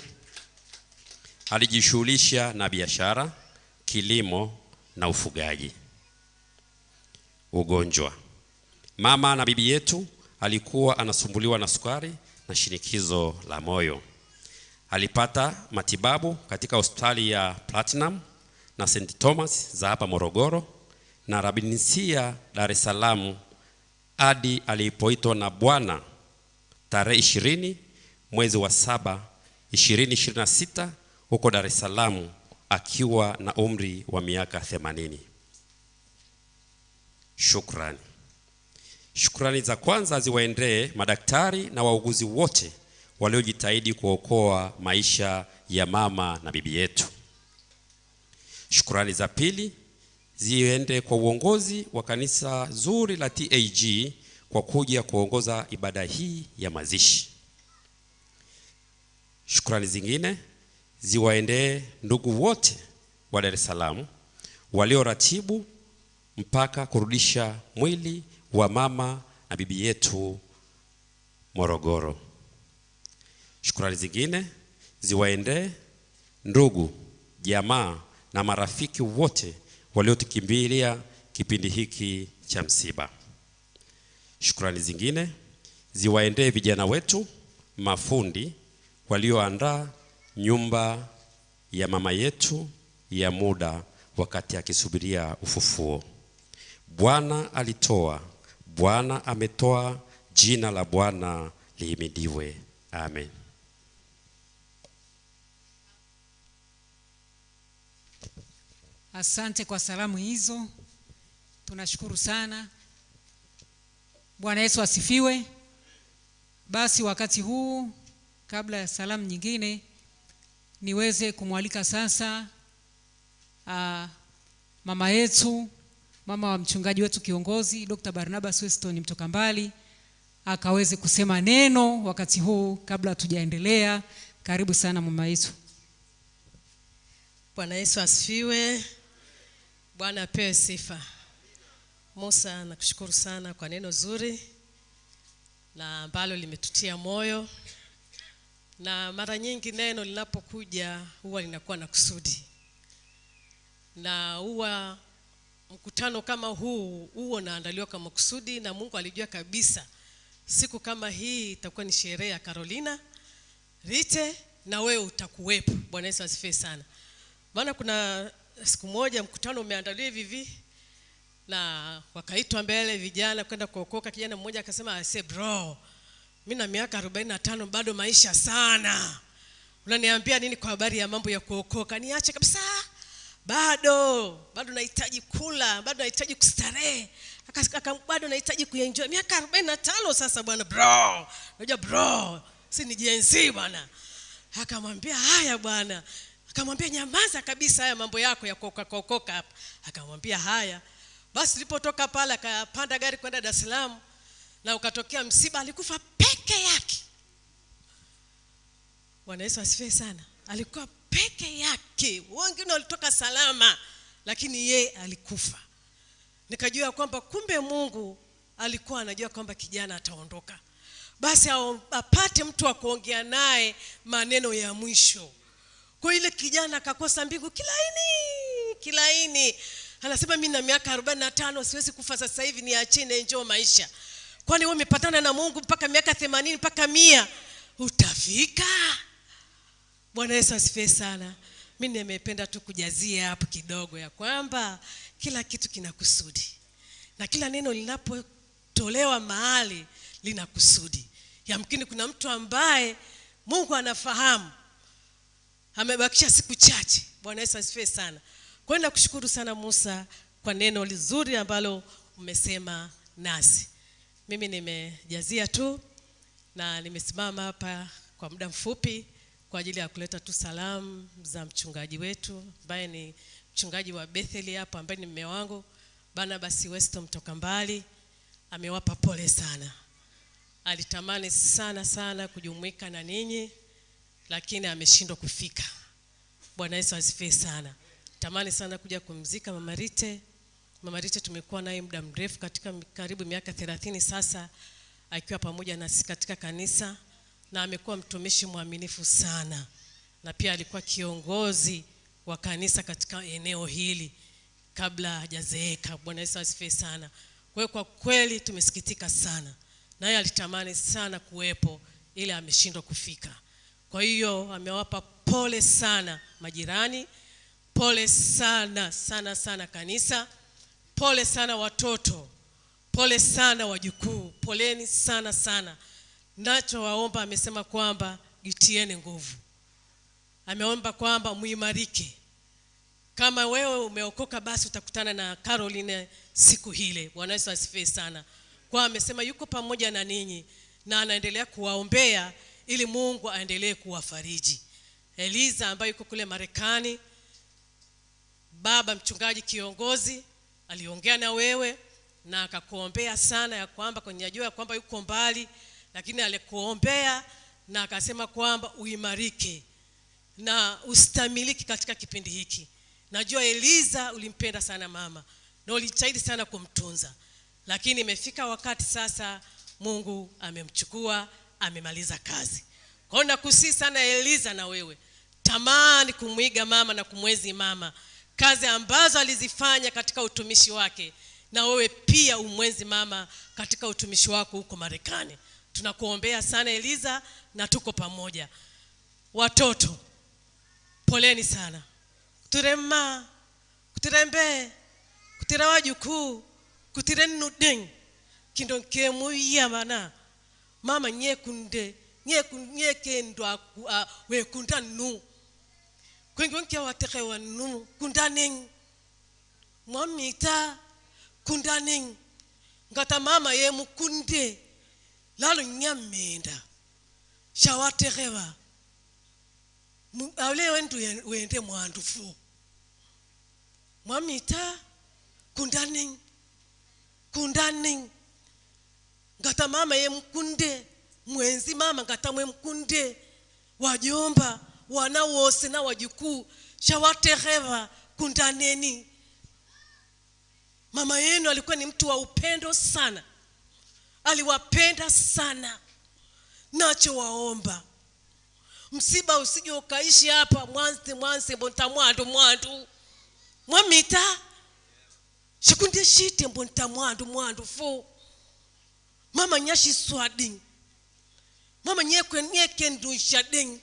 alijishughulisha na biashara, kilimo na ufugaji. Ugonjwa: mama na bibi yetu alikuwa anasumbuliwa na sukari na shinikizo la moyo. Alipata matibabu katika hospitali ya Platinum na St. Thomas za hapa Morogoro na Rabinisia Dar es Salaam hadi alipoitwa na Bwana tarehe 20 mwezi wa 7 2026 huko Dar es Salaam akiwa na umri wa miaka 80. Shukrani. Shukrani za kwanza ziwaendee madaktari na wauguzi wote waliojitahidi kuokoa maisha ya mama na bibi yetu. Shukrani za pili ziende kwa uongozi wa kanisa zuri la TAG kwa kuja kuongoza ibada hii ya mazishi. Shukrani zingine ziwaendee ndugu wote wa Dar es Salaam walioratibu mpaka kurudisha mwili wa mama na bibi yetu Morogoro. Shukrani zingine ziwaendee ndugu, jamaa na marafiki wote waliotukimbilia kipindi hiki cha msiba. Shukrani zingine ziwaendee vijana wetu mafundi walioandaa nyumba ya mama yetu ya muda wakati akisubiria ufufuo. Bwana alitoa, Bwana ametoa, jina la Bwana lihimidiwe. Amen. Asante kwa salamu hizo. Tunashukuru sana. Bwana Yesu asifiwe. Basi wakati huu, kabla ya salamu nyingine, niweze kumwalika sasa mama yetu, mama wa mchungaji wetu kiongozi Dr. Barnabas Weston mtoka mbali, akaweze kusema neno wakati huu kabla hatujaendelea. Karibu sana mama yetu. Bwana Yesu asifiwe. Bwana apewe sifa. Musa, nakushukuru sana kwa neno zuri na ambalo limetutia moyo. Na mara nyingi neno linapokuja huwa linakuwa na kusudi. Na huwa mkutano kama huu unaandaliwa kama kusudi, na Mungu alijua kabisa siku kama hii itakuwa ni sherehe ya Carolina Rite na wewe utakuwepo. Bwana Yesu asifiwe sana. Maana kuna siku moja mkutano umeandaliwa hivi na wakaitwa mbele vijana kwenda kuokoka. Kijana mmoja akasema, "Say bro, mimi na miaka 45 bado maisha sana. Unaniambia nini kwa habari ya mambo ya kuokoka? Niache kabisa. Bado nahitaji kula, bado nahitaji kustarehe. Bado nahitaji kuenjoy. Miaka 45 sasa bwana bro. Unajua bro, si ni jenzi bwana." Akamwambia, "Haya bwana." Akamwambia, "Nyamaza kabisa haya mambo yako ya kuokoka hapa." Akamwambia, "Haya." Basi tulipotoka pale akapanda gari kwenda Dar es Salaam na ukatokea msiba, alikufa peke yake. Bwana Yesu asifiwe sana. Alikuwa peke yake. Wengine walitoka salama, lakini ye alikufa. Nikajua kwamba kumbe Mungu alikuwa anajua kwamba kijana ataondoka. Basi apate mtu wa kuongea naye maneno ya mwisho. Kwa ile kijana akakosa mbingu kilaini. Anasema, "Mimi na miaka 45 siwezi kufa sasa hivi, niachane enjoy maisha." Kwani wewe umepatana na Mungu mpaka miaka 80 mpaka 100 utafika? Bwana Yesu asifiwe sana. Mimi nimependa tu kujazia hapo kidogo ya kwamba kila kitu kina kusudi. Na kila neno linapotolewa mahali lina kusudi. Yamkini kuna mtu ambaye Mungu anafahamu amebakisha siku chache. Bwana Yesu asifiwe sana. Kwa hiyo nakushukuru sana Musa kwa neno lizuri ambalo umesema nasi. Mimi nimejazia tu na nimesimama hapa kwa muda mfupi kwa ajili ya kuleta tu salamu za mchungaji wetu ambaye ni mchungaji wa Bethel hapa ambaye ni mume wangu Barnabas Westo mtoka mbali, amewapa pole sana. Alitamani sana kujumuika na ninyi, lakini ameshindwa kufika. Bwana Yesu asifiwe sana. Tamani sana kuja kumzika Mama Rite. Mama Rite tumekuwa naye muda mrefu, katika karibu miaka 30 sasa, akiwa pamoja nasi katika kanisa, na amekuwa mtumishi mwaminifu sana, na pia alikuwa kiongozi wa kanisa katika eneo hili kabla hajazeeka. Bwana Yesu asifiwe sana. Kwa kweli tumesikitika sana. Naye alitamani sana kuwepo, ili ameshindwa kufika. Kwa hiyo amewapa pole sana majirani, pole sana kanisa, pole sana watoto, pole sana wajukuu, poleni sana. Nacho waomba, amesema kwamba jitieni nguvu. Ameomba kwamba muimarike. Kama wewe umeokoka, basi utakutana na Caroline siku hile. Bwana Yesu asifiwe sana. Kwa amesema yuko pamoja na ninyi, na anaendelea kuwaombea ili Mungu aendelee kuwafariji. Eliza ambaye yuko kule Marekani, baba mchungaji kiongozi aliongea na wewe na akakuombea sana, ya kwamba kujua kwamba yuko mbali, lakini alikuombea na akasema kwamba uimarike na ustamiliki katika kipindi hiki. Najua Eliza ulimpenda sana mama na ulijitahidi sana kumtunza, lakini imefika wakati sasa Mungu amemchukua, amemaliza kazi. Kwa hiyo nakusihi sana Eliza, na wewe tamani kumuiga mama na kumwezi mama, kazi ambazo alizifanya katika utumishi wake, na wewe pia umwezi mama katika utumishi wako huko Marekani. Tunakuombea sana Eliza, na tuko pamoja. Watoto, poleni sana. Kutirema, kutirembe, kutira wajukuu, kutire nudeng, kindonke muya mana. Mama nyekunde, nyekendwa wekunda nu. Kwengonke wateke wa nu, kundaneng. Mwamita, kundaneng. Ngata mama ye mukunde, lalo nyamenda. Shawatekewa. Awle wende mwandufu. Mwamita, kundaneng. Ngata mama ye mkunde, mwenzi mama ngata mwe mkunde, wajomba, wana wose na wajukuu, shawatekewa, kundaneni. Mama yenu alikuwa ni mtu wa upendo sana. Aliwapenda sana. Nacho waomba, msiba usije ukaishi hapa mwanze mbonta mwandu. Mwamita, shikunde shite mbonta mwandu fo. Mama nyashi swading. Mama nyekendu shading.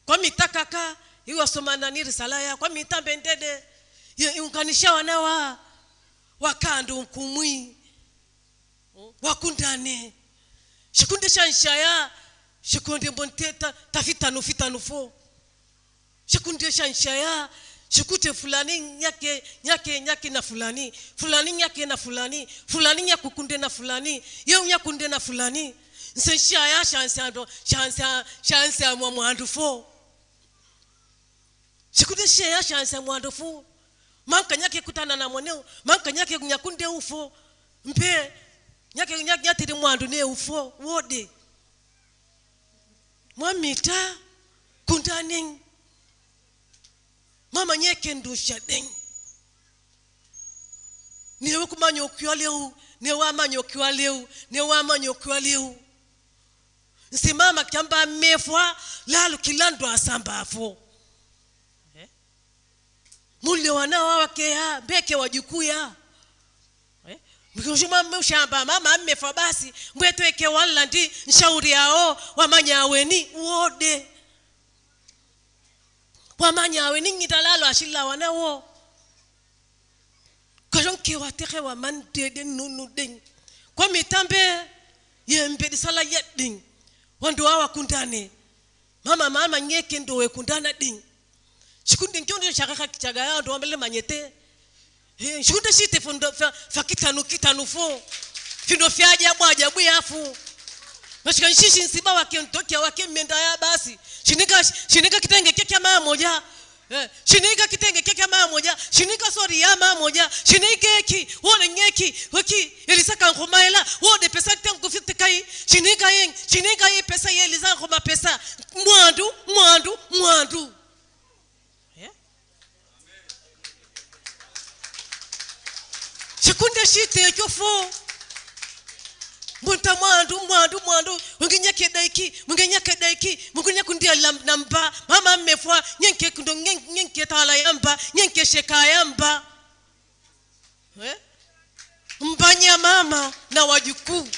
Kwa mitakaka iwa somana ni risala ya kwa mitambe ndede unganisha wanawa wakandu kumwi wakundane. Shikunde shanshaya, shikunde mbonte tafitanu fo. Shikunde shanshaya, shikute fulani nyake na fulani nyake na fulani nyakukunde na fulani, yeu nyakunde na fulani. Nsenshaya shansa mwandu fo. Shikunde shaya shansa mwandu fo. Manka nyake kutana na mwaneo, manka nyake nyakunde ufo. Mpe nyake nyatiri mwandu ne ufo wode. Mwamita, kundaneng. Mama nyeke ndusha deng. Niwe kumanyo kiwa leo, niwe amanyo kiwa leo, niwe amanyo kiwa leo. Nsi mama kiamba mefwa, lalu kilando asamba afo. Mule wanawa wake ya, beke wajukuu ya. Mkishuma mshamba mama mefwa basi, mwetu eke walandi, nshauri yao, wamanya aweni, uode. Wamanya aweni ngitalalo ashila wanawo. Kajonke wateke wa mandede nunu ding. Kwa mitambe, yembe disala yet ding. Wandu hawa kundane. Mama nyeke ndo we kundana ding. Shikunde njondo shakaka kichaga ya ndo wambele manyete. Shikunde shite fakitanu fo. Findo fiaja abu yafu. Nashika nshishi nsiba wake ntokia wake menda ya basi. Shinika kitenge keke mama moja. Shinika kitenge keke mama moja, shinika sori ya mama moja, shinika ki, wole nyeki, waki elisaka ngomaela, wode pesa tangu kufite kai, shinika yi pesa ye elisa ngoma pesa, mwandu. Shikunda shite kyofo. Munta mwandu Mungenya daiki Mungenya kundia namba mama mmefwa nyenke kundo nyenke tala yamba nyenke sheka yamba mbanya mama na wajukuu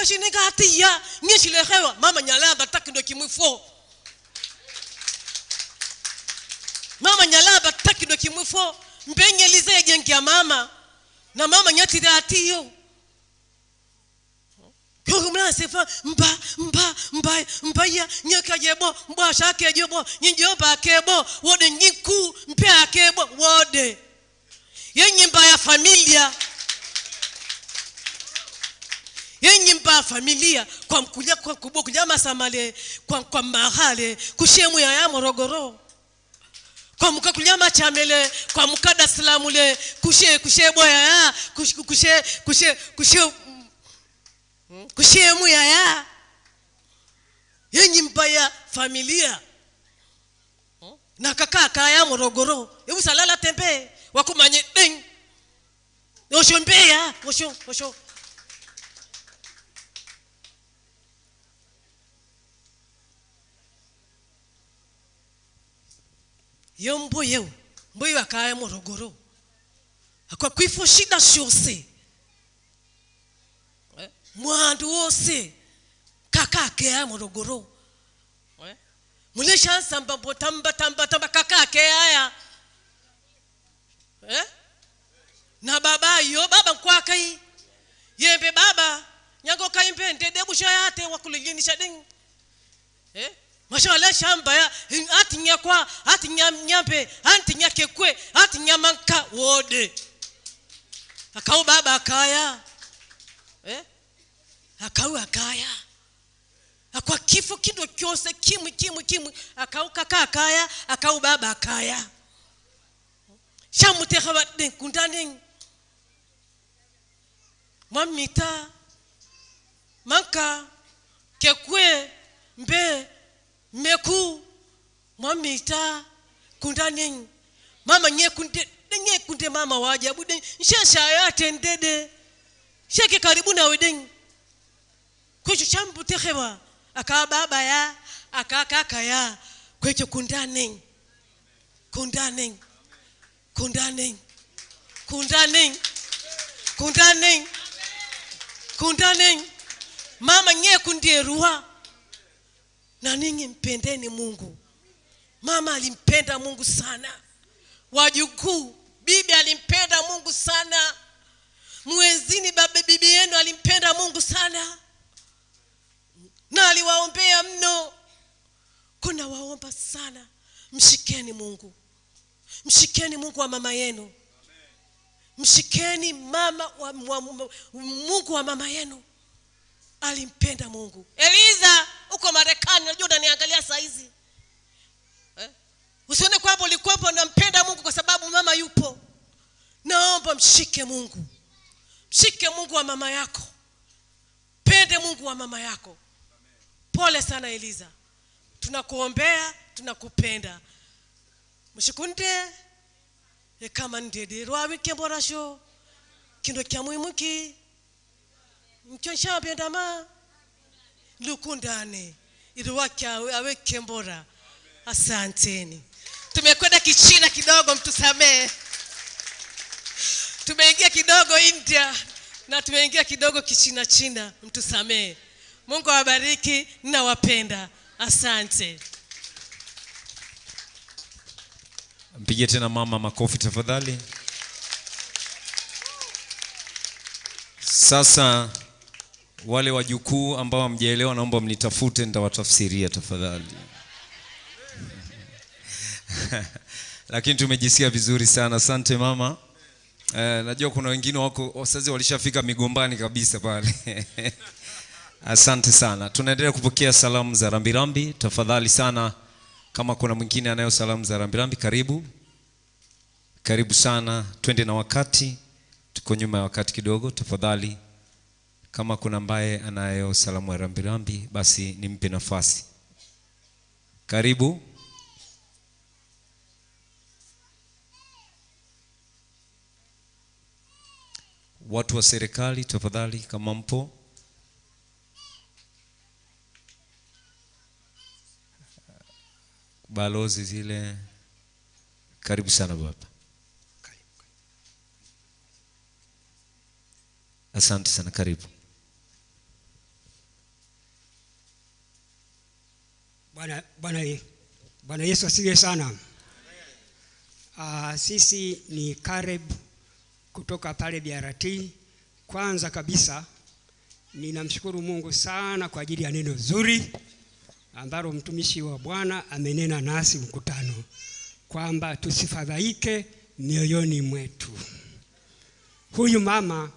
shinika hatiya nyeshile hewa mama nyalaba takindo kimwifo mbenye lize jengi ya mama na mama nyati datiyo kwa mna sefa mba ya nyaka jebo mba shake jebo njoba kebo wode nyiku mpe kebo wode yenye mba ya familia kwa mkulia kwa kuboku jama samale kwa mahale kushemu ya Morogoro kwa muka kunyama chamele kwa muka Dar es Salaam le kushe boya kushe muya ya yenye mbaya familia na kaka ya Morogoro hebu salala tembe wakumanye ding oshombeya osho mboyo akaya Morogoro akwa kwifo shida shose mwandu wose kaka ya Morogoro mulesha samba botamba tamba kaka ya na baba kwa kai yembe baba nyango kaimbe ndede busha yate wakulijinisha ding mashallah shamba ya atinya kwa atinya nyambe atinya kekwe atinya manka wode akau baba akaya akaya akwa kifo kido kyose kimu akau kaka akaya akau baba akaya shamute khabade kundani mamita manka kekwe mbe meku mamita kundani mama kunde mama wajabu den shasha yate ndede sheke karibu na wedeng kwecho chambu tehewa aka baba ya aka kaka ya kwecho kundani mama kundie ruha na ninyi mpendeni Mungu. Mama alimpenda Mungu sana. Wajukuu, bibi alimpenda Mungu sana. Mwezini baba bibi yenu alimpenda Mungu sana. Na aliwaombea mno. Kuna waomba sana. Mshikeni Mungu. Mshikeni Mungu wa mama yenu. Mshikeni mama wa Mungu wa mama yenu. Alimpenda Mungu. Eliza uko Marekani unajua unaniangalia saa hizi. Usione kwamba ulikuwa unampenda Mungu kwa sababu mama yupo. Naomba mshike Mungu. Mshike Mungu wa mama yako. Pende Mungu wa mama yako. Pole sana Eliza. Tunakuombea, tunakupenda. Mshikunde kama ndede rwawe kemborasho. Kindo kya muhimuki. Mchonsha bendama lukundane iliwaka awe kembora. Asanteni. Tumekwenda Kichina kidogo mtusamee. Tumeingia kidogo India na tumeingia kidogo Kichina mtusamee. Mungu awabariki, ninawapenda. Asante. Mpige tena mama makofi tafadhali. Sasa wale wajukuu ambao hamjaelewa naomba mnitafute nitawatafsiria tafadhali. Lakini tumejisikia vizuri sana. Asante mama. Najua kuna wengine wako wazazi walishafika Migombani kabisa pale. Asante sana. Tunaendelea kupokea salamu za rambirambi. Tafadhali sana Kama kuna mwingine anayo salamu za rambirambi, karibu. Karibu sana, twende na wakati. Tuko nyuma ya wakati kidogo, tafadhali. Kama kuna ambaye anayo salamu ya rambirambi, basi nimpe nafasi. Karibu. Watu wa serikali, tafadhali kama mpo. Balozi zile, karibu sana baba. Asante sana, karibu. Bwana Yesu asifiwe sana. Sisi ni Caleb kutoka pale BRT. Kwanza kabisa ninamshukuru Mungu sana kwa ajili ya neno zuri ambalo mtumishi wa Bwana amenena nasi mkutano, kwamba tusifadhaike mioyoni mwetu. Huyu mama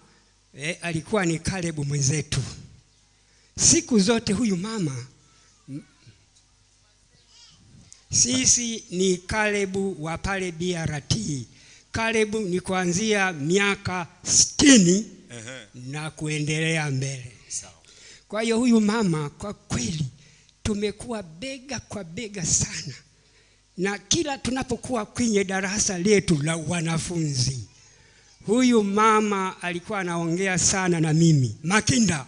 alikuwa ni Caleb mwenzetu. Siku zote huyu mama, sisi ni Caleb wa pale BRT. Caleb ni kuanzia miaka 60 na kuendelea mbele. Kwa hiyo huyu mama kwa kweli tumekuwa bega kwa bega sana, na kila tunapokuwa kwenye darasa letu la wanafunzi, huyu mama alikuwa anaongea sana na mimi. Makinda,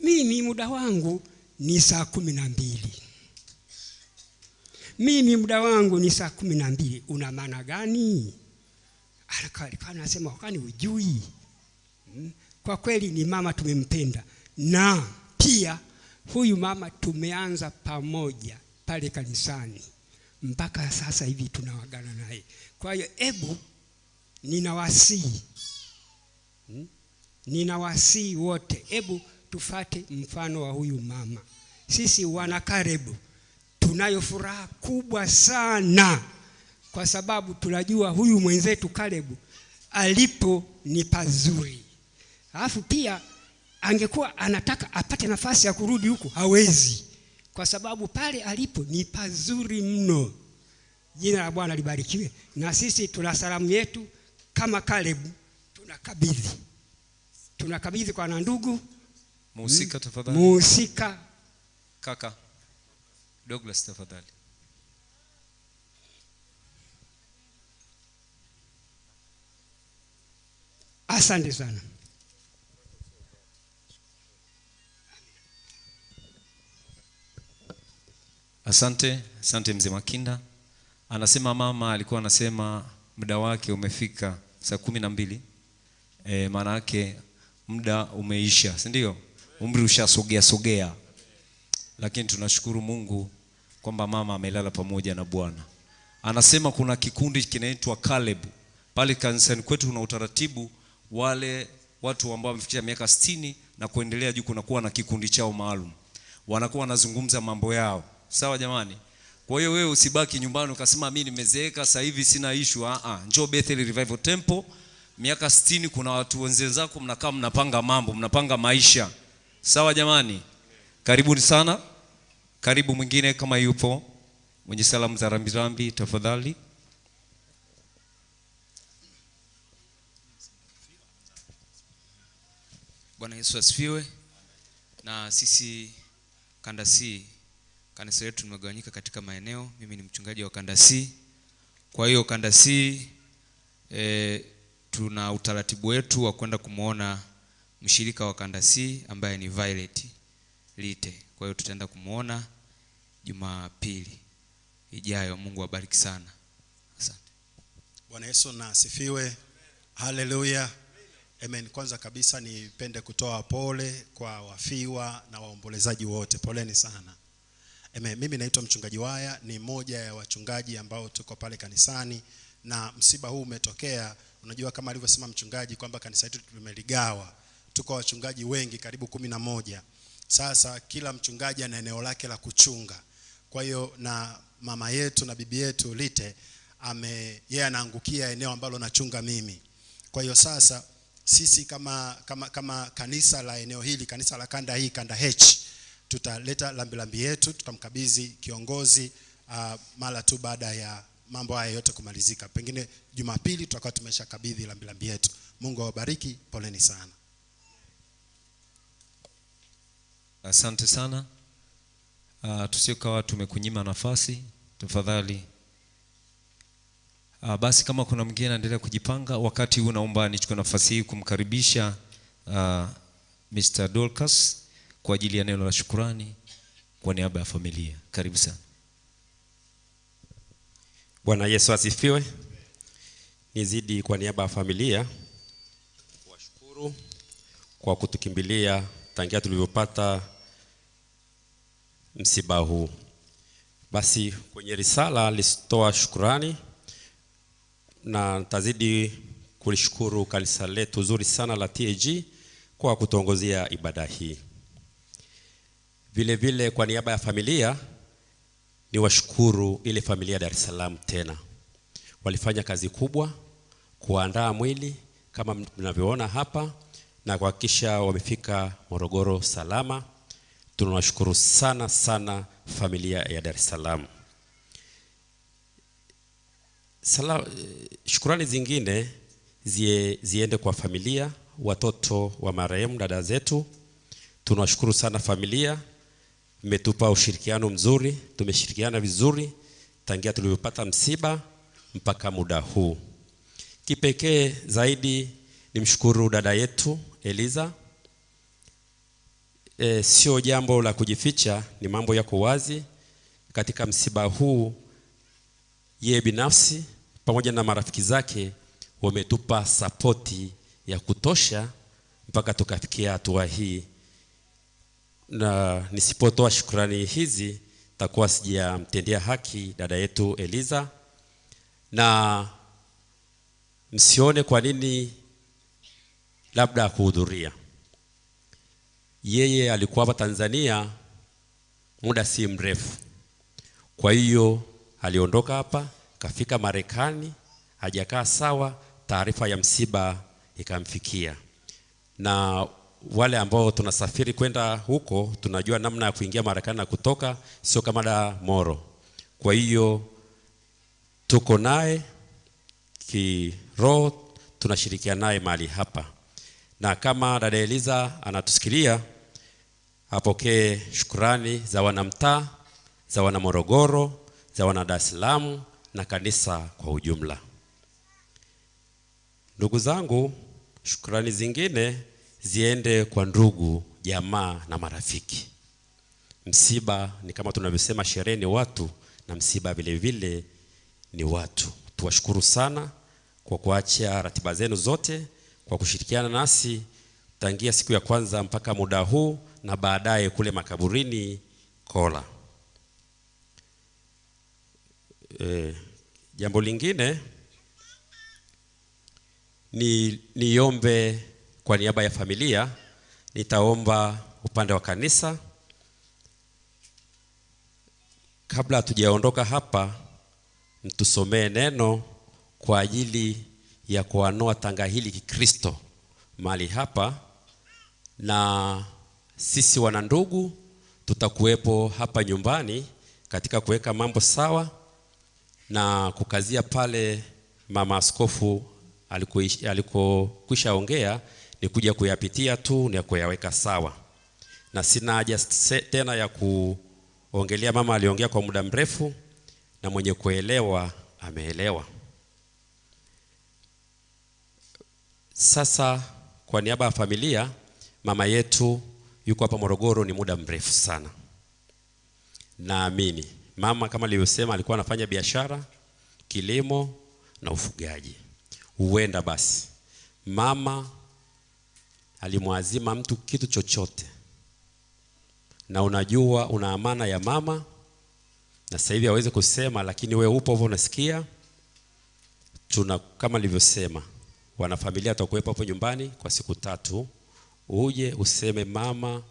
mimi muda wangu ni saa 12. Mimi muda wangu ni saa 12. Una maana gani? Alikuwa anasema wakani ujui. Kwa kweli ni mama tumempenda, na pia huyu mama tumeanza pamoja pale kanisani mpaka sasa hivi tunawagana naye. Kwa hiyo ebu ninawasihi wote, ebu tufate mfano wa huyu mama. Sisi wana Caleb tunayo furaha kubwa sana, kwa sababu tunajua huyu mwenzetu Caleb alipo ni pazuri. Alafu pia angekuwa anataka apate nafasi ya kurudi huko, hawezi, kwa sababu pale alipo ni pazuri mno. Jina la Bwana libarikiwe. Na sisi tuna salamu yetu kama Caleb, tunakabidhi kwa na ndugu muhusika. Tafadhali muhusika kaka Douglas, tafadhali. Asante sana. Asante mzee Makinda. Anasema mama alikuwa anasema muda wake umefika saa 12. Maana yake muda umeisha, si ndio? Umri ushasogea. Lakini tunashukuru Mungu kwamba mama amelala pamoja na Bwana. Anasema kuna kikundi kinaitwa Caleb. Pale kanisani kwetu kuna utaratibu, wale watu ambao wamefikia miaka 60 na kuendelea juu kunakuwa na kikundi chao maalum. Wanakuwa wanazungumza mambo yao. Sawa jamani? Kwa hiyo wewe usibaki nyumbani ukasema mimi nimezeeka sasa hivi sina issue. Njoo Bethel Revival Temple. Miaka 60 kuna watu wenzako mnakaa mnapanga mambo, mnapanga maisha. Sawa jamani? Karibuni sana. Karibu mwingine kama yupo mwenye salamu za rambirambi, tafadhali. Bwana Yesu asifiwe. Na sisi Kanda C, kanisa letu limegawanyika katika maeneo. Mimi ni mchungaji wa Kanda C. Kwa hiyo Kanda C tuna utaratibu wetu wa kwenda kumuona mshirika wa Kanda C ambaye ni Violet Lite. Kwa hiyo tutaenda kumuona Jumapili ijayo. Mungu awabariki sana. Asante. Bwana Yesu na asifiwe. Haleluya. Amen. Kwanza kabisa nipende kutoa pole kwa wafiwa na waombolezaji wote. Poleni sana. Amen. Mimi naitwa mchungaji Waya, ni mmoja ya wachungaji ambao tuko pale kanisani, na msiba huu umetokea. Unajua kama alivyosema mchungaji kwamba kanisa letu tumeligawa. Tuko wachungaji wengi karibu 11. Sasa kila mchungaji ana eneo lake la kuchunga. Kwa hiyo na mama yetu na bibi yetu Lite yeye anaangukia eneo ambalo nachunga mimi. Kwa hiyo sasa sisi kama kanisa la eneo hili, kanisa la kanda hii, Kanda H, tutaleta lambilambi yetu, tutamkabidhi kiongozi mara tu baada ya mambo haya yote kumalizika. Pengine Jumapili tutakuwa tumeshakabidhi lambi yetu. Mungu awabariki, poleni sana. Asante sana. Tusiokawa tumekunyima nafasi, tafadhali. Basi kama kuna mwingine anaendelea kujipanga, wakati huu naomba nichukue nafasi hii kumkaribisha Mr. Dorcas kwa ajili ya neno la shukrani kwa niaba ya familia. Karibu sana. Bwana Yesu asifiwe. Nizidi kwa niaba ya familia kuwashukuru kwa kutukimbilia tangia tulivyopata msiba huu. Basi kwenye risala lisitoa shukrani, na tazidi kulishukuru kanisa letu zuri sana la TAG kwa kutuongozea ibada hii. Vile vile kwa niaba ya familia ni washukuru ile familia ya Dar es Salaam tena. Walifanya kazi kubwa kuandaa mwili kama mnavyoona hapa na kuhakikisha wamefika Morogoro salama. Tunawashukuru sana sana familia ya Dar es Salaam. Shukrani zingine ziende kwa familia, watoto wa marehemu dada zetu. Tunawashukuru sana familia, mmetupa ushirikiano mzuri, tumeshirikiana vizuri tangia tulipopata msiba mpaka muda huu. Kipekee zaidi nimshukuru dada yetu Eliza. Sio jambo la kujificha, ni mambo yako wazi. Katika msiba huu yeye binafsi pamoja na marafiki zake wametupa sapoti ya kutosha mpaka tukafikia hatua hii, na nisipotoa shukrani hizi takuwa sijamtendea haki dada yetu Eliza. Na msione kwa nini labda kuhudhuria. Yeye alikuwa hapa Tanzania muda si mrefu, kwa hiyo aliondoka hapa kafika Marekani, hajakaa sawa, taarifa ya msiba ikamfikia. Na wale ambao tunasafiri kwenda huko tunajua namna ya kuingia Marekani na kutoka, sio kama da Moro. Kwa hiyo tuko naye kiroho, tunashirikiana naye mahali hapa. Na kama dada Eliza anatusikilia, apokee shukrani za wanamtaa, za wana Morogoro, za wana Dar es Salaam na kanisa kwa ujumla. Ndugu zangu, shukrani zingine ziende kwa ndugu, jamaa na marafiki. Msiba ni kama tunavyosema, sherehe ni watu na msiba vile vile ni watu. Tuwashukuru sana kwa kuacha ratiba zenu zote, kwa kushirikiana nasi tangia siku ya kwanza mpaka muda huu na baadaye kule makaburini Kola. Jambo lingine niombe kwa niaba ya familia, nitaomba upande wa kanisa. Kabla hatujaondoka hapa, mtusomee neno kwa ajili ya kuanoa tanga hili Kikristo mahali hapa, na sisi wana ndugu tutakuwepo hapa nyumbani katika kuweka mambo sawa na kukazia pale mama askofu alikokwisha ongea, ni kuja kuyapitia tu na kuyaweka sawa. Na sina haja tena ya kuongelea, mama aliongea kwa muda mrefu na mwenye kuelewa ameelewa. Sasa kwa niaba ya familia, mama yetu yuko hapa Morogoro ni muda mrefu sana. Naamini mama kama alivyosema alikuwa anafanya biashara, kilimo na ufugaji. Huenda basi mama alimwazima mtu kitu chochote, na unajua una amana ya mama, na sasa hivi hawezi kusema, lakini wewe upo hapo unasikia. Kama nilivyosema, wanafamilia tutakuwepo hapo nyumbani kwa siku 3. Uje useme mama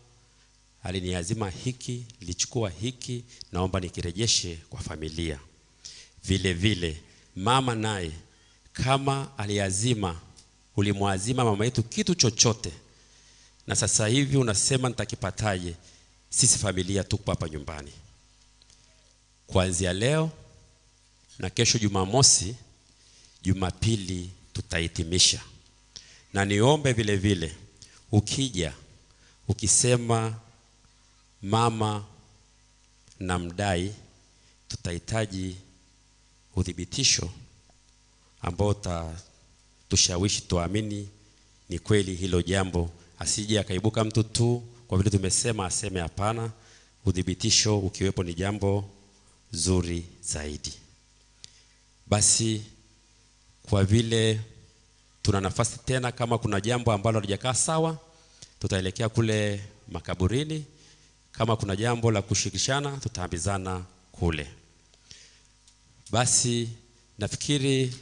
aliniazima hiki, nilichukua hiki, naomba nikirejeshe kwa familia. Vile vile mama naye kama aliazima, ulimwazima mama yetu kitu chochote, na sasa hivi unasema nitakipataje, sisi familia tupo hapa nyumbani. kuanzia leo na kesho Jumamosi, Jumapili tutahitimisha. Na niombe vile vile ukija ukisema mama na mdai, tutahitaji udhibitisho ambao tushawishi tuamini ni kweli hilo jambo, asije akaibuka mtu tu kwa vile tumesema aseme hapana. Udhibitisho ukiwepo ni jambo zuri zaidi. Basi kwa vile tuna nafasi tena, kama kuna jambo ambalo halijakaa sawa, tutaelekea kule makaburini. Kama kuna jambo la kushirikishana, tutaambizana kule. Basi nafikiri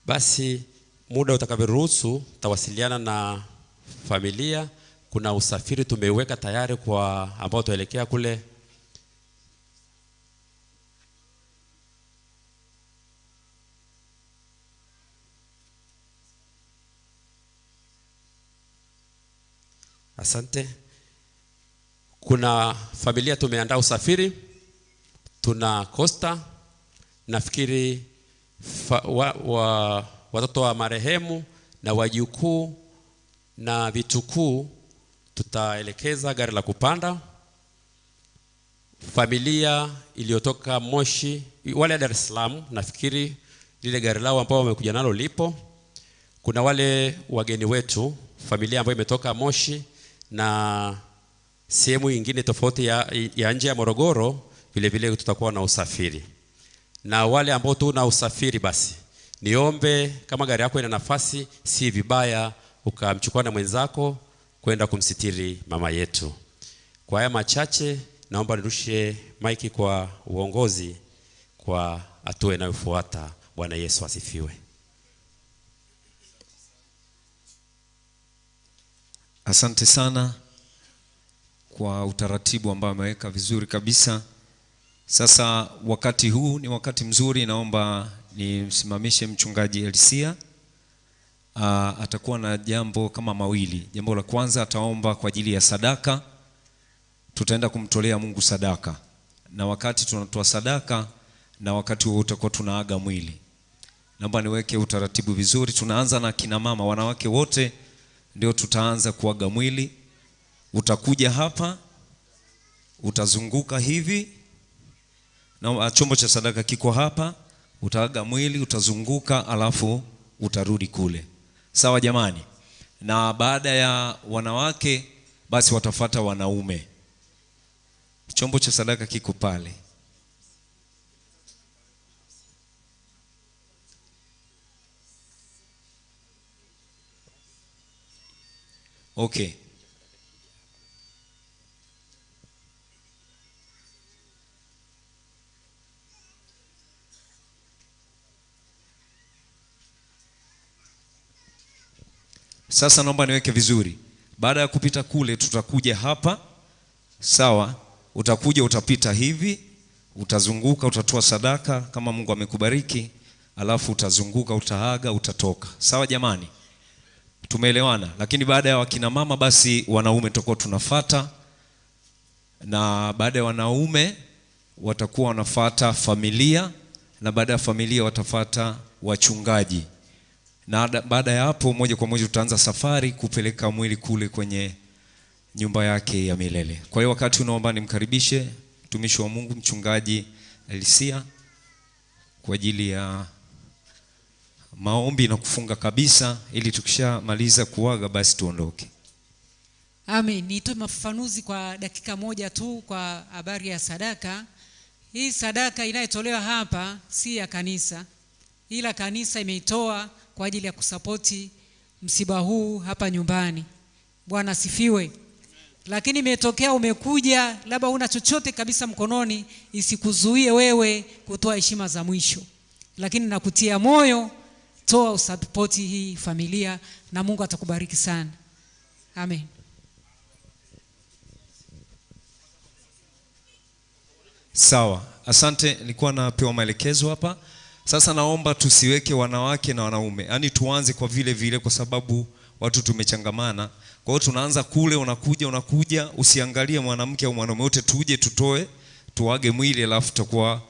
basi muda utakavyoruhusu tawasiliana na familia. Kuna usafiri tumeweka tayari kwa ambao tuelekea kule. Asante. Kuna familia tumeandaa usafiri, tuna Costa. Nafikiri watoto wa marehemu na wajukuu na vitukuu tutaelekeza gari la kupanda. Familia iliyotoka Moshi, wale Dar es Salaam, nafikiri lile gari lao ambao wamekuja nalo lipo. Kuna wale wageni wetu, familia ambayo imetoka Moshi na sehemu nyingine tofauti ya nje ya Morogoro, vile vile tutakuwa na usafiri. Na wale ambao tuna usafiri, basi niombe kama gari yako ina nafasi, si vibaya ukamchukua na mwenzako kwenda kumsitiri mama yetu. Kwa haya machache, naomba nirushe maiki kwa uongozi kwa hatua inayofuata. Bwana Yesu asifiwe. Asante sana kwa utaratibu ambao ameweka vizuri kabisa. Sasa wakati huu ni wakati mzuri, naomba nimsimamishe mchungaji Elsia. Atakuwa na jambo kama mawili. Jambo la kwanza, ataomba kwa ajili ya sadaka. Tutaenda kumtolea Mungu sadaka, na wakati tunatoa sadaka na wakati huo utakuwa tunaaga mwili. Naomba niweke utaratibu vizuri. Tunaanza na kina mama, wanawake wote ndio tutaanza kuaga mwili. Utakuja hapa, utazunguka hivi, na chombo cha sadaka kiko hapa, utaaga mwili, utazunguka, alafu utarudi kule. Sawa jamani? Na baada ya wanawake basi watafuata wanaume. Chombo cha sadaka kiko pale. Okay. Sasa naomba niweke vizuri. Baada ya kupita kule tutakuja hapa. Sawa? Utakuja, utapita hivi, utazunguka, utatoa sadaka kama Mungu amekubariki, alafu utazunguka, utaaga, utatoka. Sawa jamani? Tumeelewana? Lakini baada ya wakina mama basi wanaume tutakuwa tunafuata, na baada ya wanaume watakuwa wanafuata familia, na baada ya familia watafuata wachungaji. Na baada ya hapo moja kwa moja tutaanza safari kupeleka mwili kule kwenye nyumba yake ya milele. Kwa hiyo wakati unaomba nimkaribishe mtumishi wa Mungu mchungaji Elsia kwa ajili ya maombi na kufunga kabisa, ili tukishamaliza kuaga basi tuondoke. Amen. Nitoe mafafanuzi kwa dakika moja tu kwa habari ya sadaka. Hii sadaka inayotolewa hapa si ya kanisa, ila kanisa imeitoa kwa ajili ya kusapoti msiba huu hapa nyumbani. Bwana sifiwe. Lakini imetokea umekuja labda una chochote kabisa mkononi, isikuzuie wewe kutoa heshima za mwisho. Lakini nakutia moyo, toa usapoti hii familia na Mungu atakubariki sana. Amen. Sawa. Asante, nilikuwa napewa maelekezo hapa. Sasa naomba tusiweke wanawake na wanaume, yaani tuanze kwa vile vile, kwa sababu watu tumechangamana. Kwa hiyo tunaanza kule, unakuja, usiangalie mwanamke au mwanaume, wote tuje tutoe, tuage mwili, alafu tutakuwa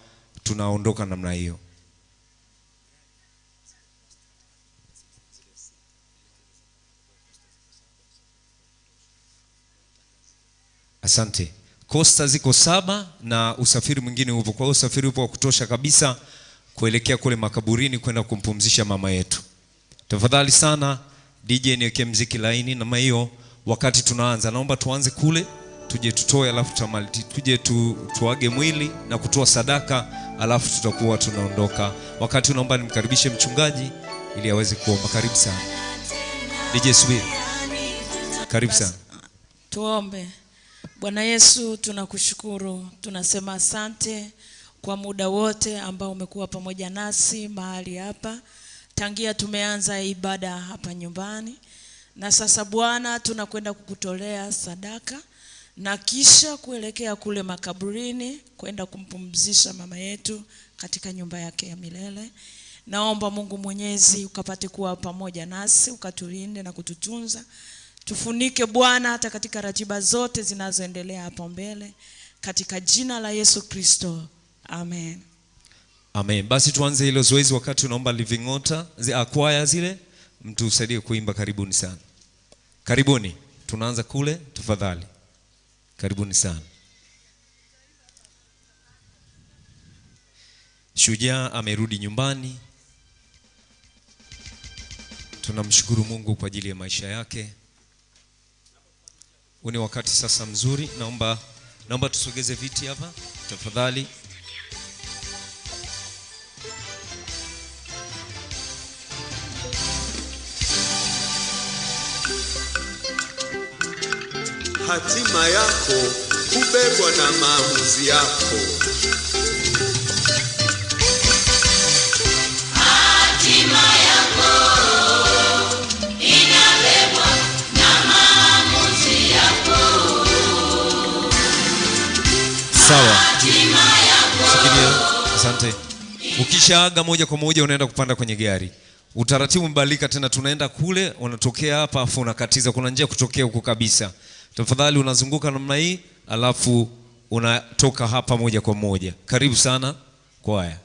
tunaondoka namna hiyo. Asante. Costa ziko 7 na usafiri mwingine upo. Kwa hiyo usafiri upo wa kutosha kabisa kuelekea kule makaburini kwenda kumpumzisha mama yetu. Tafadhali sana DJ niweke muziki laini na hiyo wakati tunaanza. Naomba tuanze kule, tuje tutoe, alafu tuje tuage mwili na kutoa sadaka, alafu tutakuwa tunaondoka. Wakati naomba nimkaribishe mchungaji ili aweze kuomba. Karibu sana. DJ subiri. Karibu sana. Tuombe. Bwana Yesu, tunakushukuru, tunasema asante kwa muda wote ambao umekuwa pamoja nasi mahali hapa tangia tumeanza ibada hapa nyumbani. Na sasa Bwana, tunakwenda kukutolea sadaka na kisha kuelekea kule makaburini kwenda kumpumzisha mama yetu katika nyumba yake ya milele. Naomba Mungu Mwenyezi ukapate kuwa pamoja nasi, ukatulinde na kututunza. Tufunike Bwana hata katika ratiba zote zinazoendelea hapo mbele, katika jina la Yesu Kristo. Amen. Amen. Basi tuanze hilo zoezi. Wakati unaomba Living Water akwaya zile, mtu usaidie kuimba. Karibuni sana. Karibuni. Tunaanza kule, tafadhali. Karibuni sana. Shujaa amerudi nyumbani. Tunamshukuru Mungu kwa ajili ya maisha yake. Huu ni wakati sasa mzuri. Naomba tusogeze viti hapa tafadhali. Hatima yako hubebwa na maamuzi yako. Hatima yako inabebwa na maamuzi yako. Sawa. Shikilia. Asante. Ukishaaga moja kwa moja unaenda kupanda kwenye gari. Utaratibu mbadilika tena, tunaenda kule, unatokea hapa afu unakatiza. Kuna njia kutokea huko kabisa. Tafadhali unazunguka namna hii, alafu unatoka hapa moja kwa moja. Karibu sana kwaya.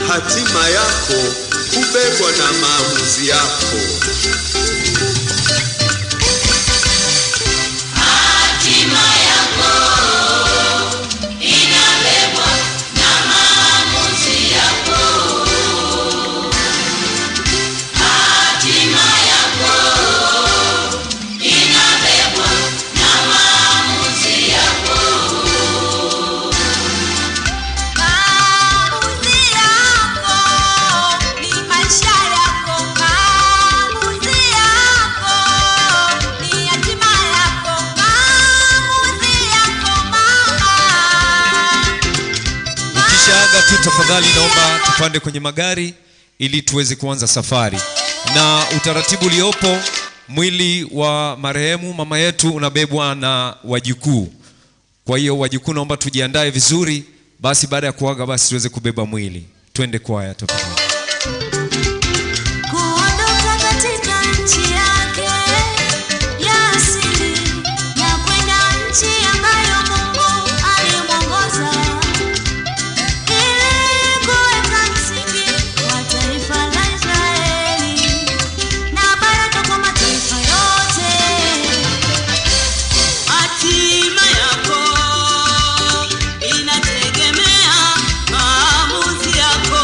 Hatima yako hubebwa na maamuzi yako. Hatima yako inabebwa na maamuzi yako. Hatima yako inabebwa na maamuzi yako. Tu tafadhali naomba tupande kwenye magari ili tuweze kuanza safari. Na utaratibu uliopo, mwili wa marehemu mama yetu unabebwa na wajukuu. Kwa hiyo wajukuu naomba tujiandae vizuri, basi baada ya kuaga basi tuweze kubeba mwili. Twende kwaya tafadhali. Kuondoka katika nchi yake ya asili na kwenda nchi ambayo Mungu alimwongoza. Hatima yako inategemea maamuzi yako.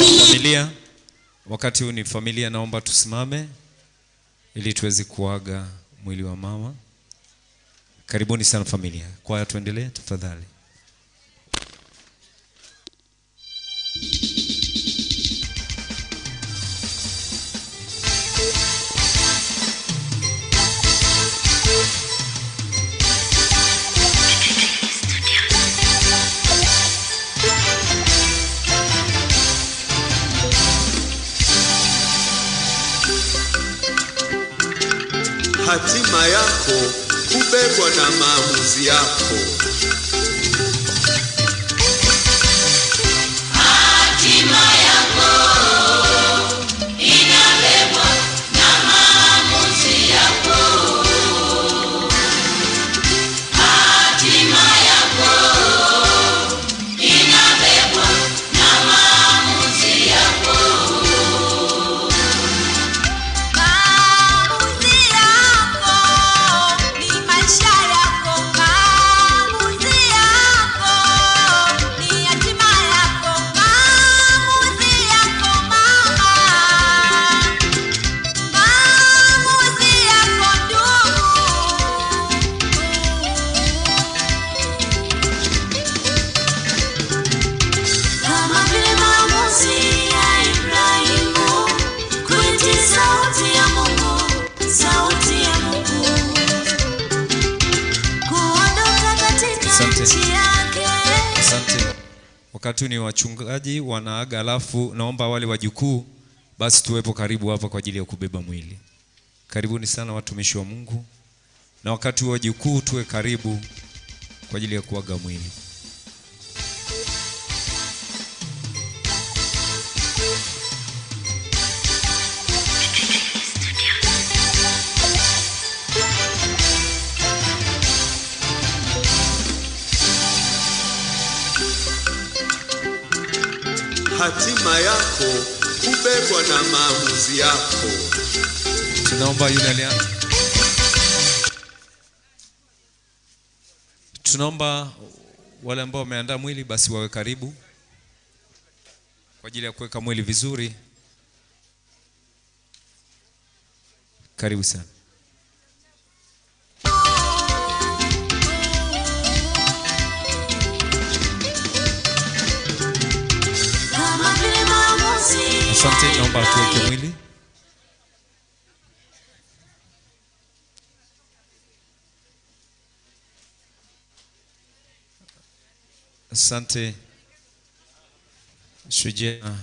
Familia, wakati huu ni familia, naomba tusimame ili tuweze kuaga mwili wa mama. Karibuni sana familia. Kwaya tuendelee tafadhali. Hatima yako hubebwa na maamuzi yako. Hatima yako inabebwa na maamuzi yako. Hatima yako inabebwa na maamuzi yako. Maamuzi yako ni maisha yako. Maamuzi yako ni hatima yako. Maamuzi yako mama. Maamuzi yako ndugu. Kama vile maamuzi ya Ibrahimu kuitii sauti ya Mungu, sauti ya Mungu, kuondoka katika Asante. nchi yake. Asante. Wakati huu ni wachungaji wanaaga, alafu naomba wale wajukuu basi tuwepo karibu hapa kwa ajili ya kubeba mwili. Karibuni sana watumishi wa Mungu. Na wakati huu wajukuu tuwe karibu kwa ajili ya kuaga mwili. Hatima yako hubebwa na maamuzi yako. Tunaomba yule alianza. Tunaomba wale ambao wameandaa mwili basi wawe karibu kwa ajili ya kuweka mwili vizuri. Karibu sana. Kama vile maamuzi Asante, ya naomba tuweke Ibrahimu. mwili. Asante Shujaa.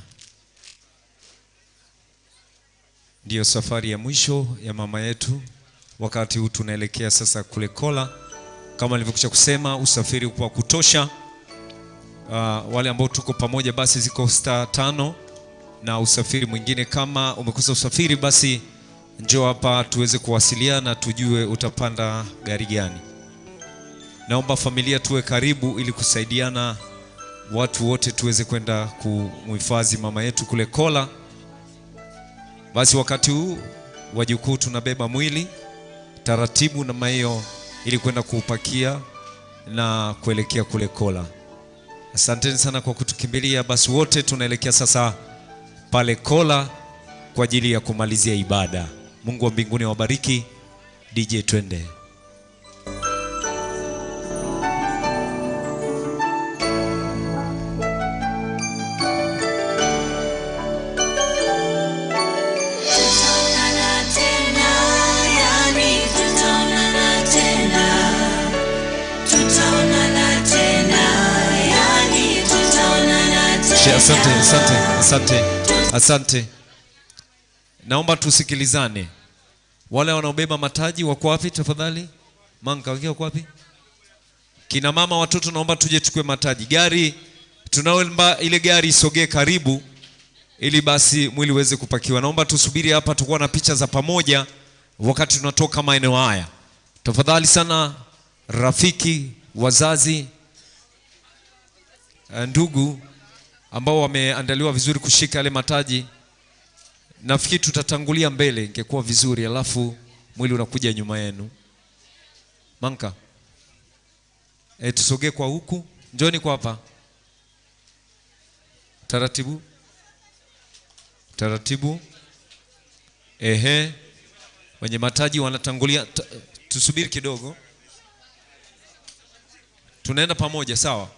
Ndiyo safari ya mwisho ya mama yetu. Wakati huu tunaelekea sasa kule Kola. Kama nilivyokwisha kusema, usafiri upo wa kutosha. Wale ambao tuko pamoja basi ziko star 5 na usafiri mwingine. Kama umekosa usafiri basi njoo hapa tuweze kuwasiliana tujue utapanda gari gani. Naomba familia tuwe karibu ili kusaidiana, watu wote tuweze kwenda kumhifadhi mama yetu kule Kola. Basi wakati huu wajukuu tunabeba mwili taratibu na maio ili kwenda kuupakia na kuelekea kule Kola. Asanteni sana kwa kutukimbilia. Basi wote tunaelekea sasa pale Kola kwa ajili ya kumalizia ibada. Mungu wa mbinguni awabariki. DJ twende. Tutaonana tena, yani tutaonana tena. Tutaonana tena, yani tutaonana tena. Asante. Naomba tusikilizane. Wale wanaobeba mataji wako wapi tafadhali? Manka wako wapi? Kina mama, watoto, naomba tuje tukue mataji. Gari tunaomba ile gari isogee karibu ili basi mwili uweze kupakiwa. Naomba tusubiri hapa, tukua na picha za pamoja wakati tunatoka maeneo haya. Tafadhali sana rafiki, wazazi, ndugu ambao wameandaliwa vizuri kushika yale mataji. Nafikiri tutatangulia mbele, ingekuwa vizuri, alafu mwili unakuja nyuma yenu. Manka, tusogee kwa huku. Njoni kwa hapa taratibu. Taratibu. Ehe. Wenye mataji wanatangulia. Tusubiri kidogo. Tunaenda pamoja, sawa?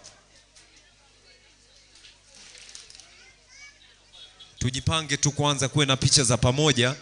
Tujipange tu kwanza, kuwe na picha za pamoja.